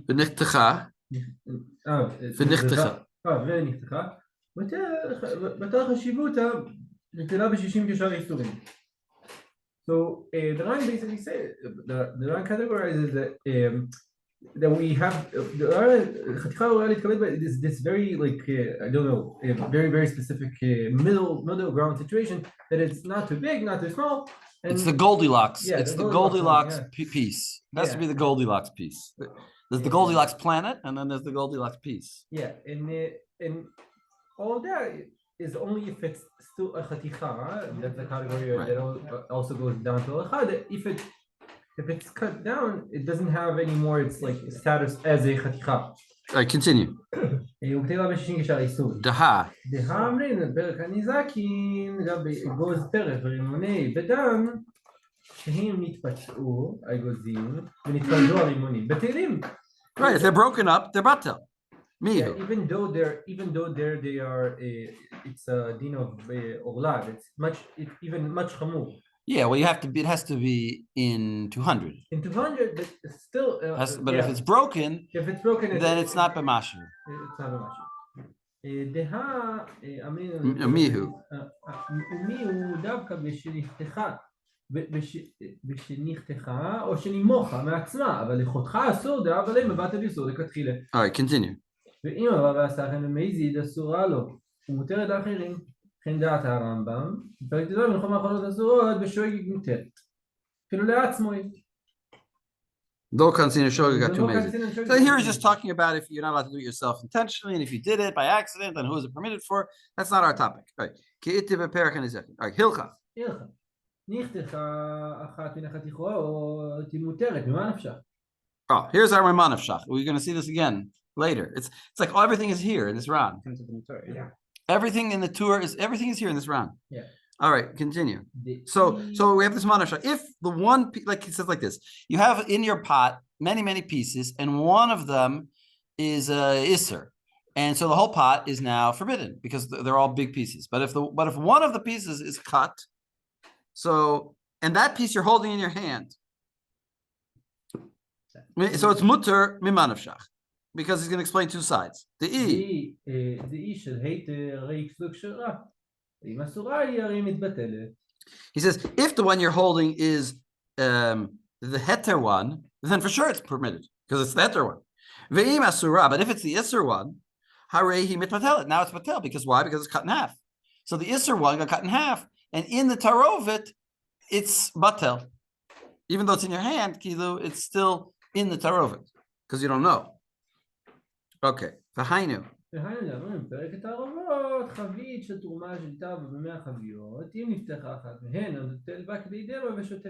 ונחתכה. בתר חשיבותה נטלה ב-60 כשאר איסורים. So the Ran basically says the Ran categorizes that we have this very I don't know, very very specific middle ground situation that it's not too big, not too small. It's the Goldilocks. Yeah, it's the Goldilocks piece. It has to be the Goldilocks piece. There's the Goldilocks planet, and then there's the Goldilocks piece. Yeah, and all that is only if it's still a chaticha. That's the category that also goes down to a chad. If it's cut down, it doesn't have anymore its status as a chaticha. All right, continue. Daha. אמרין, פרק הניזקין, גם באגוז פרק ורימוני בדם, שהם נתפצעו, האגוזים, ונתפלדו הרימונים. בטלים. Right, if they're broken up, they're batel. Yeah, even though they are it's a din of orlad, it's even much chamur. Yeah, well, it has to be in 200. In 200, but still. But if it's broken, then it's not b'mashu. It's not b'mashu. Deha, Mihu. Mihu דווקא בשנחתך או שנמוכה מעצמה, אבל לכותך אסור דאב עליהם בבת אביסור לכתחילה. All right, continue. ואם הרב עשה כן במזיד אסורה לו ומותרת לאחרים, כן דעת הרמב"ם, בפרק ט"ו בנכון האחרונות אסורות בשוגג מותרת. אפילו לעצמו. So here he's just talking about if you're not allowed to do it yourself intentionally, and if you did it by accident, then who is it permitted for? That's not our topic. All right. All right, Hilcha. Oh, here's our Raman of Shach. We're going to see this again later. It's like everything is here in this round. Yeah. Everything in the tour everything is here in this round. Yeah. All right, continue. So we have this manasha. If the one, like he says like this, you have in your pot many pieces, and one of them is isser, and so the whole pot is now forbidden because they're all big pieces. But if one of the pieces is cut, so and that piece you're holding in your hand, so it's mutter mimanavshach, because he's going to explain two sides. The של הרי כסלו כשרה. אם אסורה היא הרי מתבטלת. He says, if the one you're holding is the heter one, then for sure it's permitted because it's the heter one. Ve'im asura, but if it's the isser one, harehi mitbatelet. Now it's batel because why? Because it's cut in half. So the isser one got cut in half, and in the tarovet, it's batel. Even though it's in your hand, kilu, it's still in the tarovet because you don't know. Okay, v'hainu. פרק התערובות, חבית של תרומה שלטה ב100 חביות, אם נפתחה אחת מהן, הנוטל בה כדי דרו ושותה.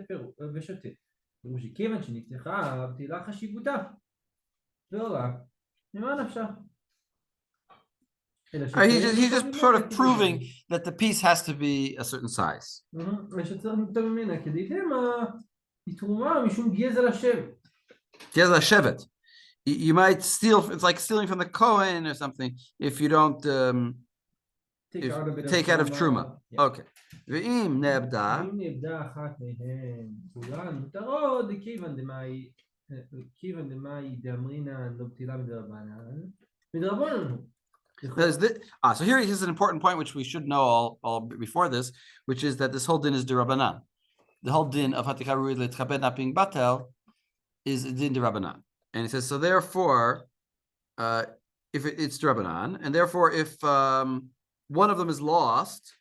פירוש כיוון שנפתחה, בטלה חשיבותה. ועולה, ממה נפשה? He's just sort of proving that the piece has to be a certain size. ושצריך נפתח ממנה כדי דמה, היא תרומה משום גזל השבט. גזל השבט. You might steal. It's like stealing from the Kohen or something if you don't take out of truma. Yeah. Okay. Ve'im nebda. אחת מהן כולן מותרות כיוון דמאי דאמרינן לא בטלה מדרבנן מדרבנן. So here is an important point which we should know all before this, which is that this whole din is derabanan. The whole din of hatikah ru'id le'tchabed not being batel is din derabanan. And he says, so therefore, if it's Drabanan, and therefore if one of them is lost,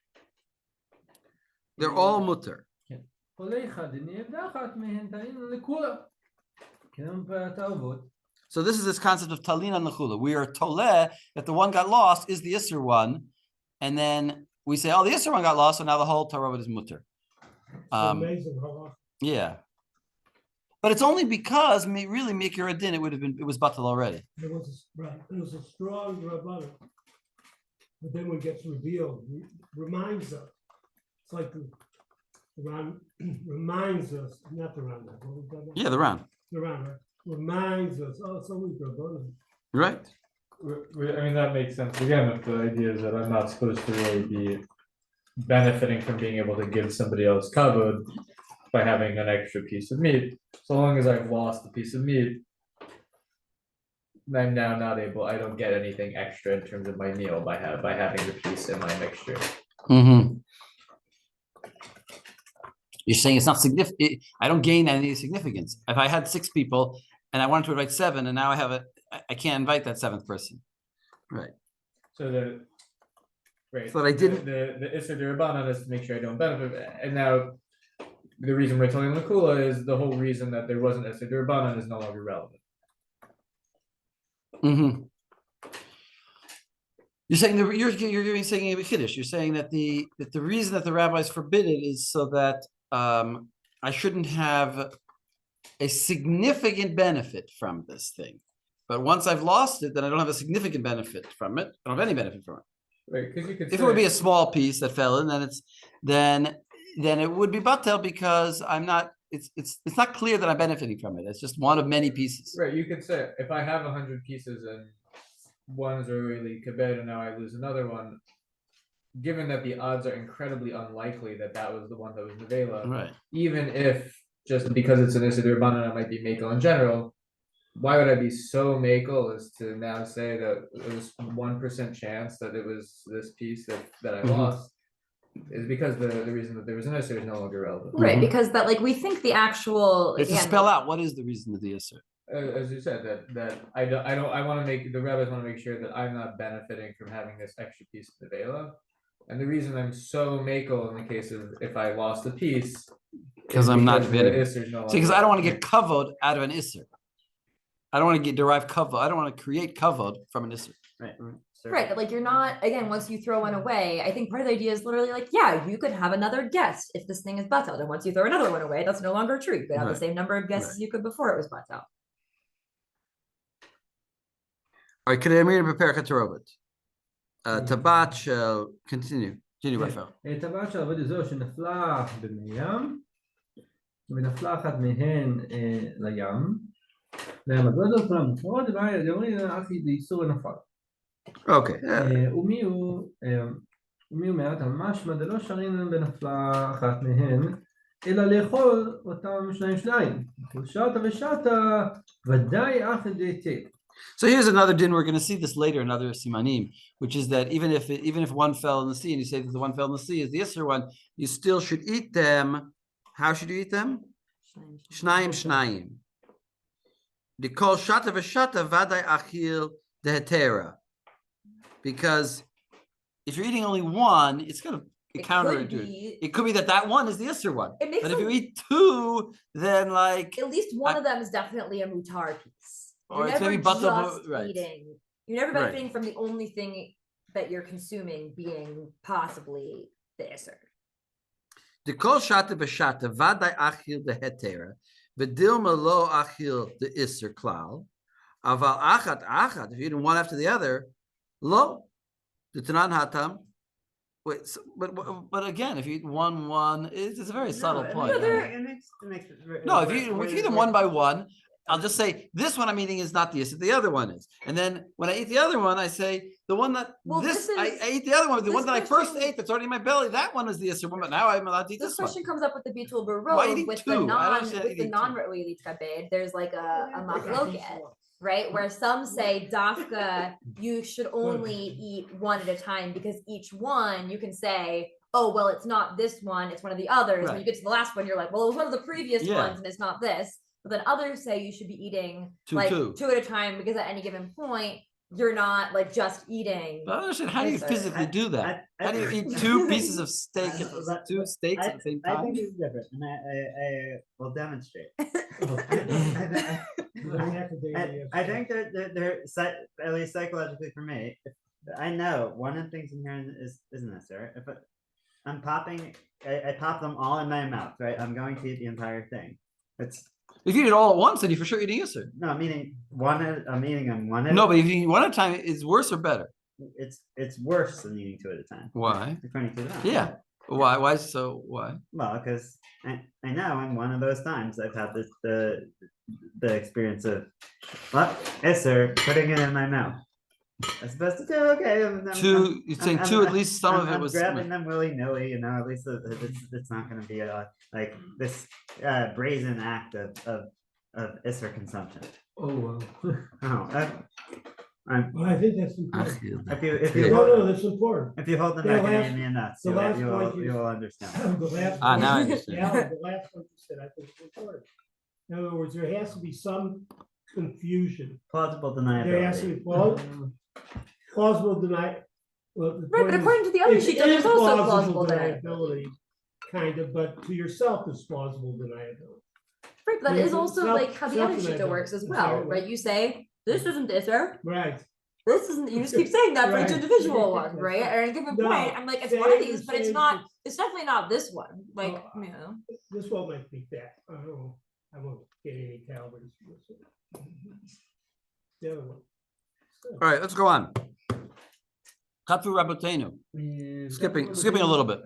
they're all mutter. So this is this concept of talin and lechula. We are tole that the one got lost is the isser one, and then we say, oh, the isser one got lost, so now the whole tarovet is mutter. Yeah. But it's only because really Mikir Adin, it was batal already. It was a strong rabbanon. But then when it gets revealed, reminds us. It's like the Ran reminds us, not the Ran. Yeah, the Ran. The Ran, right? Reminds us, oh, it's only rabbanon. Right. I mean, that makes sense. Again, if the idea is that I'm not supposed to really be benefiting from being able to give somebody else kavod by having an extra piece of meat. So long as I've lost a piece of meat, I'm now not able, I don't get anything extra in terms of my meal by having the piece in my mixture. Mm-hmm. You're saying it's not significant. I don't gain any significance. If I had 6 people and I wanted to invite 7, and now I can't invite that 7th person. Right. So So I didn't. The Isser Derabanan is to make sure I don't benefit. And now the reason we're telling Lakula is the whole reason that there wasn't Isser Derabanan is no longer relevant. Mm-hmm. You're saying you're saying a kiddush. You're saying that the reason that the rabbis forbid it is so that I shouldn't have a significant benefit from this thing. But once I've lost it, then I don't have a significant benefit from it. I don't have any benefit from it. Right, because you could. If it would be a small piece that fell in, then it would be batel because I'm not. It's not clear that I'm benefiting from it. It's just one of many pieces. Right, you could say if I have 100 pieces and one's really kabed and now I lose another one, given that the odds are incredibly unlikely that was the one that was nevela, Right. Even if just because it's an Isser Derabanan, it might be Makel in general, why would I be so Makel as to now say that it was 1% chance that it was this piece that I lost? Is because the reason that there was an Isser is no longer relevant. Right, because that we think the actual It's to spell out what is the reason of the Isser. As you said, that I want to make the rabbis want to make sure that I'm not benefiting from having this extra piece of the vela. And the reason I'm so makel in the case of if I lost a piece, because I'm not benefiting. No, because I don't want to get kavod out of an Isser. I don't want to derive kavod. I don't want to create kavod from an Isser. Right. Right, that you're not, again, once you throw one away, I think part of the idea is literally yeah, you could have another guest if this thing is batel. And once you throw another one away, that's no longer true. You could have the same number of guests as you could before it was batel. All right, can I read prepare katarobot? Tabat shall continue. continue, Raphael. טבעת של עבוד זו שנפלה במי ים, ונפלה אחת מהן לים, והמדוע זו כולם מוכרות, ואומרים, אחי באיסור נפל. Okay. ומי הוא מעט המשמע דלא שרין בנפלה אחת מהן, אלא לאכול אותם שניים. שתה ושתה, ודאי אחת דייתי. So here's another din. We're going to see this later in other simanim, which is that even if one fell in the sea, and you say that the one fell in the sea is the Isser one, you still should eat them. How should you eat them? Shnayim shnayim. They call shata v'shata vadai achil dehetera, because if you're eating only one, it's going to counterintuitive. It could be that one is the Isser one, but if you eat two, then like at least one of them is definitely a mutar piece. Or You're it's never maybe butter, just right. eating. You're never benefiting from the only thing that you're consuming being possibly the Isser. The kol shata b'shata vadai achil dehetera v'dilma lo achil the Isser klal aval achat if you eat one after the other lo the tanan hatam. Wait, so, but again, if you eat one, it's a very subtle point. No, if you eat them one by one, I'll just say this one I'm eating is not the Isser, the other one is. And then when I eat the other one, I say the one that I ate the other one, the one that I first ate that's already in my belly, that one is the Isser one, but now I'm allowed to eat this one. This question comes up with the Bitul Barov with the non-Ra'ui Kabed. There's like a machloket, right? Where some say dafka, you should only eat one at a time because each one you can say, oh, well, it's not this one, it's one of the others. Right. When you get to the last one, you're like, well, it was one of the previous ones and it's not this. But then others say you should be eating two at a time because at any given point, you're not like just eating. I understand. How do you physically do that? How do you eat two pieces of steak, two steaks at the same time? I think it's different, and I will demonstrate. I think they're at least psychologically for me. I know one of the things in here isn't this, right? If I'm popping, I pop them all in my mouth, right? I'm going to eat the entire thing. If you eat it all at once, then you're for sure eating Isser. No, I'm eating them one at No, but if you eat one at a time, it's worse or better? It's worse than eating two at a time. Why? According to them. Yeah. Why? Why? Well, because I know in one of those times I've had the experience of Isser putting it in my mouth. I'm supposed to do okay. You're saying two, at least some of it was grabbing them willy-nilly, at least it's not going to be like this brazen act of Isser consumption. Oh, wow. I think that's important. If you that's important. If you hold the macadamia nuts, you'll understand. Now I understand. The last one you said, I think it's important. In other words, there has to be some confusion. Plausible deniability. There has to be plausible deniability. Well, right, but according to the other sheet, there's also plausible deniability, kind of, but to yourself is plausible deniability. Right, but that is also like how the other shita works as well, right? You say, this isn't Isser. Right. This isn't, you just keep saying that for each individual one, right? At a given point, I'm like, it's one of these, but it's not, it's definitely not this one. Like, This one might be that. I won't get any calories. The other one. All right, let's go on. Katfu Rabotenu. Skipping a little bit.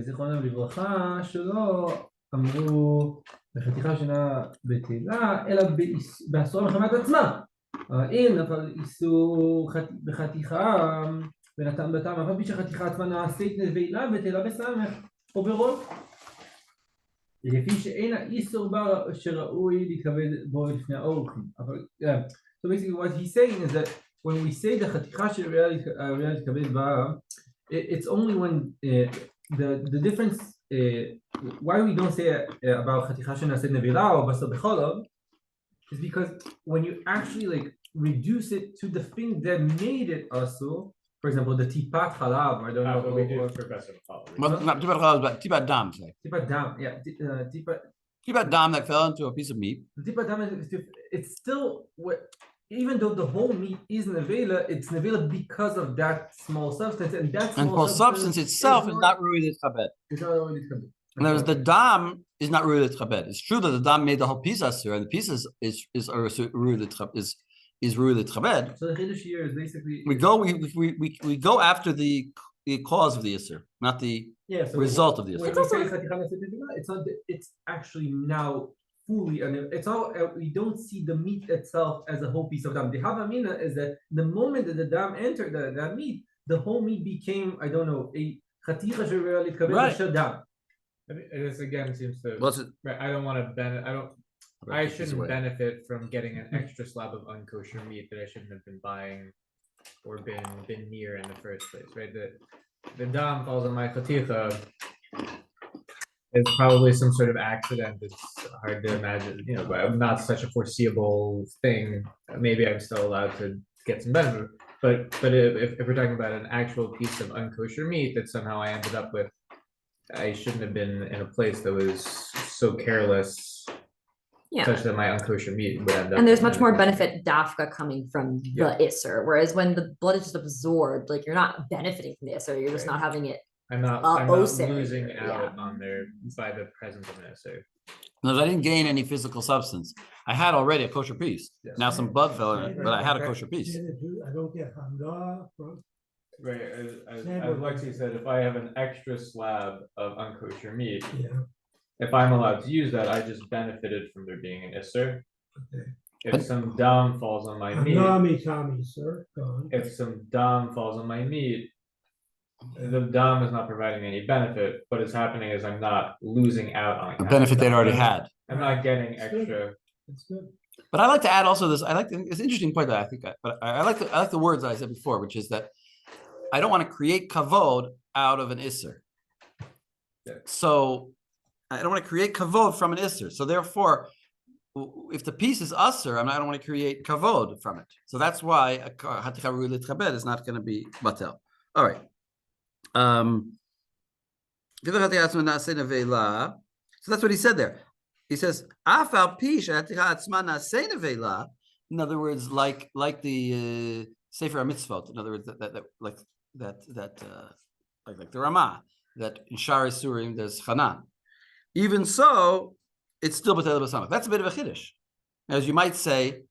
זיכרונם לברכה, שלא אמרו בחתיכה שאינה בטלה, אלא באסורה מחמת עצמה. אם נפל איסור בחתיכה ונתן בטעם, אבל פי שחתיכה עצמה נעשית נבלה בטלה בסמך או ברוב. לפי שאין האיסור בה שראוי להתכבד בו לפני האורחים. So basically what he's saying is that when we say the חתיכה שראוי להתכבד בה, it's only when the difference why we don't say about חתיכה שנעשית נבילה או בשר בחלב is because when you actually like reduce it to the thing that made it also, for example, the tipat halab, I don't know what we do for best of halab. Well, not tipat halab, but tipat dam. Tipat dam, yeah. Tipat dam that fell into a piece of meat. Tipat dam it's still what, even though the whole meat is nevela, it's nevela because of that small substance, and that small substance itself is not ru'y l'tchabed. It's not ru'y l'tchabed. In other words, the dam is not ru'y l'tchabed. It's true that the dam made the whole piece asur, and the piece is ru'y l'tchabed, is is Rui L'Tchabed, So the Chiddush here is basically we go after the cause of the Isser, not the so result of the when Isser. we say Chaticha Nasa Tefillah, it's not. It's actually now fully, and it's all. We don't see the meat itself as a whole piece of dam. The Havamina is that the moment that the dam entered that meat, the whole meat became, I don't know, a Chaticha Shel Right. Dam. This again seems to. What's it? Right, I don't want to benefit. I Right, this shouldn't way. benefit from getting an extra slab of unkosher meat that I shouldn't have been buying or been near in the first place. Right, the dam falls on my chaticha. It's probably some sort of accident. It's hard to imagine, but not such a foreseeable thing. Maybe I'm still allowed to get some benefit. But if we're talking about an actual piece of unkosher meat that somehow I ended up with, I shouldn't have been in a place that was so careless, such that my unkosher meat would end up. And there's much in more the- benefit dafka coming from the isser, whereas when the blood is just absorbed, like you're not benefiting from the isser, you're just not having it. I'm not osir losing here, out on there by the presence of an essay. No, I didn't gain any physical substance. I had already a kosher piece. Yes. Now some blood fell in it, but I had a kosher piece. I don't get hamdah from. Right, as Lexi said, if I have an extra slab of unkosher meat, Yeah. if I'm allowed to use that, I just benefited from there being an isser. Okay. If some dam falls on my meat, Tommy, sir. Go on. if some dam falls on my meat, the dam is not providing any benefit. What is happening is I'm not losing out on A benefit they'd already had. I'm not getting That's good. extra. That's good. But I like to add also this. It's an interesting point that I think, but I like the words I said before, which is that I don't want to create kavod out of an isser. Yeah. So I don't want to create kavod from an isser. So therefore, if the piece is usser, I don't want to create kavod from it. So that's why haticha rui l'tchabed is not going to be batel. All right. So that's what he said there. He says, "Afal pish haticha atzma na'aseh nevela." In other words, like the Sefer HaMitzvot. In other words, like the Ramah, that in Shari Surim there's Hanan. Even so, it's still B'tel B'samach. That's a bit of a chiddush. As you might say,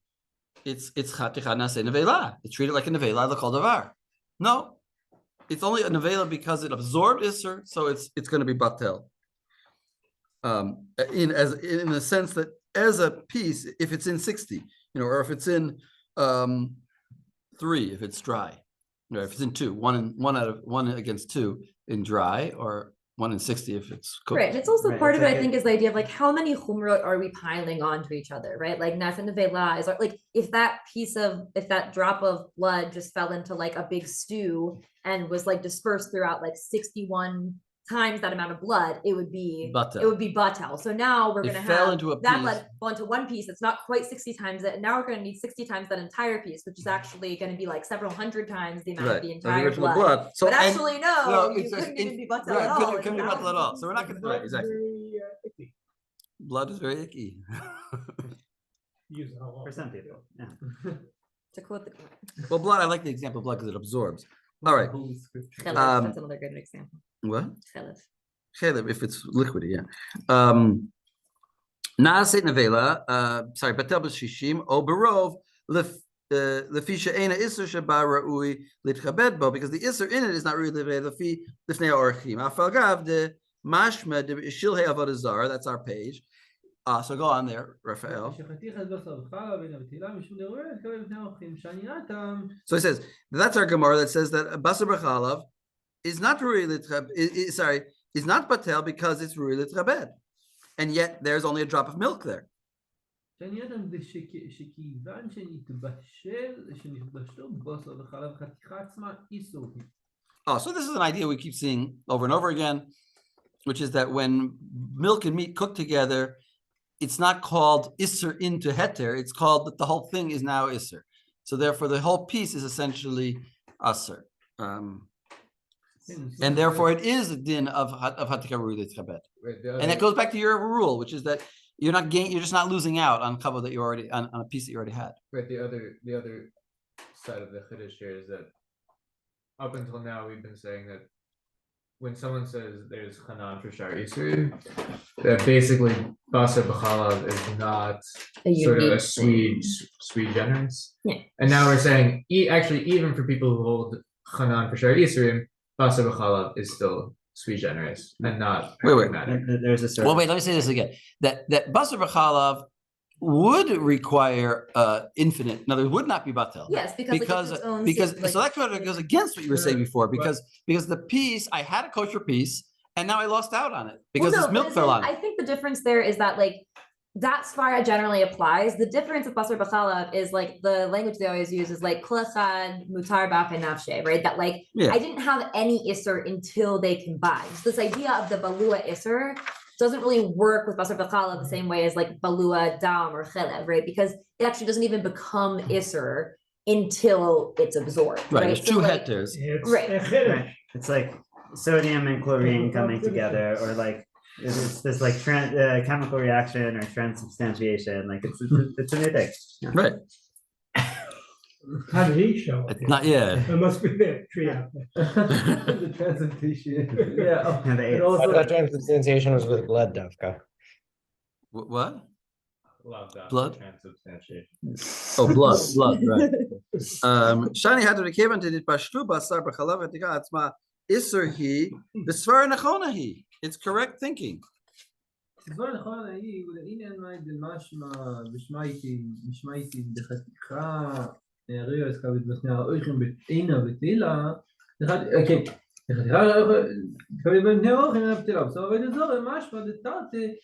it's Chaticha Nase Nevela. It's treated like a Nevela, the Kol Davar. No, it's only a Nevela because it absorbed Isser, so it's going to be Batel. In the sense that as a piece, if it's in 60, or if it's in 3, if it's dry. If it's in 2, one against 2 in dry, or 1 in 60 if it's cooked. Right, and it's also Right, part of it's it. like I think is the idea of like how many chumrot are we piling onto each other, right? Like nasa nevela is like if that drop of blood just fell into like a big stew and was like dispersed throughout like 61 times that amount of blood, it would be batel. So now we're It gonna fell have into a that piece. blood fall into one piece. It's not quite 60 times that. Now we're gonna need 60 times that entire piece, which is actually gonna be like several hundred times the amount of the entire original blood. So, But actually, no, you it's couldn't even be batel right, at all. couldn't be It's batel at all. So we're not going to exactly. Very icky. Blood is very icky. Use it a lot. For some people, yeah. To quote the Well, blood. I like the example of blood because it absorbs. All right. Chelef, that's another good example. What? Chelef. Chelef, if it's liquidy, yeah. Na'aseh nevela. Sorry, batel b'shishim o barov lefi she'ena iser sheba ra'ui litchabed bo, because the iser in it is not really lefi lifnei orchim. Afal gav de mashma de shilhei avodah zara. That's our page. So go on there, Raphael. So it says that's our Gemara that says that basar b'chalav is not really is not batel because it's really l'tchabed, and yet there's only a drop of milk there. Oh, so this is an idea we keep seeing over and over again, which is that when milk and meat cook together, it's not called isser into heter. It's called that the whole thing is now isser. So therefore, the whole piece is essentially asser. And therefore, it is a din of hatika rui l'tchabed. And that goes back to your rule, which is that you're just not losing out on cover that you already on a piece that you already had. Right. The other side of the chiddush here is that up until now we've been saying that when someone says there's Hanan for Shar Yisri, that basically Basar B'chalav is not sort of a sweet generous. Yeah. And now we're saying, actually, even for people who hold Hanan for Shar Yisri, Basar B'chalav is still sweet generous and not Wait. pragmatic. There's a sort Well, of wait, let me say this again. That Basar B'chalav would require infinite. In other words, would not be batel. Yes, because So that kind of goes against what you were saying before. Because the piece, I had a kosher piece, and now I lost out on it because this milk fell on it. I think the difference there is that like that svara generally applies. The difference with basar b'chalav is like the language they always use is like kol echad mutar b'afei nafshe, right? That like I didn't have any isser until they combined. So this idea of the balua isser doesn't really work with basar b'chalav the same way as like balua dam or chelev, right? Because it actually doesn't even become isser until it's absorbed. Right, there's two hectares. Right. It's like sodium and chlorine coming together, or like it's this like chemical reaction or transubstantiation. Like it's a new thing. Right. How did he show it? It's not, yeah. There must be a tree out there. The transubstantiation. Yeah. And the And AIDS. also, That transubstantiation was with blood, Dafka. What? Love that. Blood? Transubstantiation. Oh, blood, right. Shani had to kevan to it pashtu basar b'chalav etika atzma iser he b'svar nechona he. It's correct thinking. כבר נכון, לעניין מה דמשמע בשמייתי דחתיכה נערי עסקה בתבשניה אויכם בתאינה בתהילה אוקיי, דחתיכה תקבל בבני אוכל בתהילה בסוף עובד אזור משמע דתרתי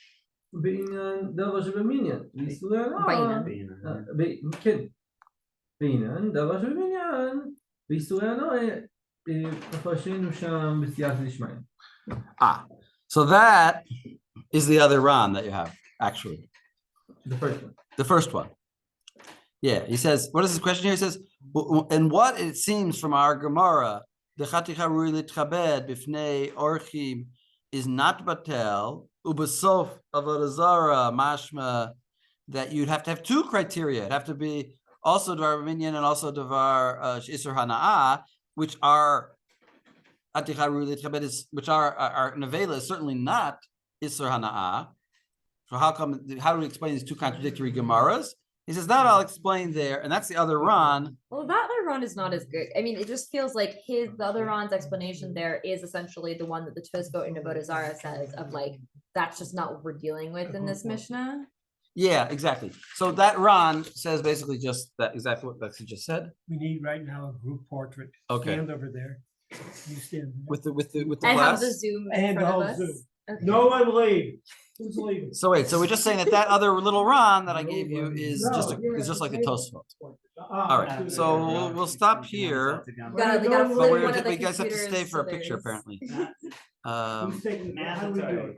בעניין דבר שבמניין ואיסורי הנוער כן, בעניין דבר שבמניין ואיסורי הנוער מפרשינו שם בסייעתא דשמיא. So that is the other Ron that you have, actually. The first one. The first one. Yeah, he says, what is his question here? He says, and what it seems from our Gemara, the Chaticha Rui Litchabed Bifnei Orchim is not batel, ubesof avodah zara mashma, that you'd have to have two criteria. It'd have to be also Dvar Minyan and also Dvar Isur Hana'ah, which are Chaticha Rui Litchabed is, which are Nevela is certainly not Isur Hana'ah. So how do we explain these two contradictory Gemaras? He says that I'll explain there, and that's the other Ron. Well, that other Ron is not as good. I mean, it just feels like the other Ron's explanation there is essentially the one that the Tosfot in Avodah Zarah says of like, that's just not what we're dealing with in this Mishnah. Yeah, exactly. So that Ron says basically just that, exactly what Betsy just said. We need right now a group portrait. Okay. Stand over there. You stand there. With the I have glass. the Zoom in And the front whole of us. Zoom. Okay. No one leave. Who's leaving? So wait, so we're just saying that other little Ron that I gave you is just like the Tosfot. All right, so we'll stop here. Gotta But flip one of the we guys have to stay computers for a so picture there's- apparently. Who's taking, how do we do it?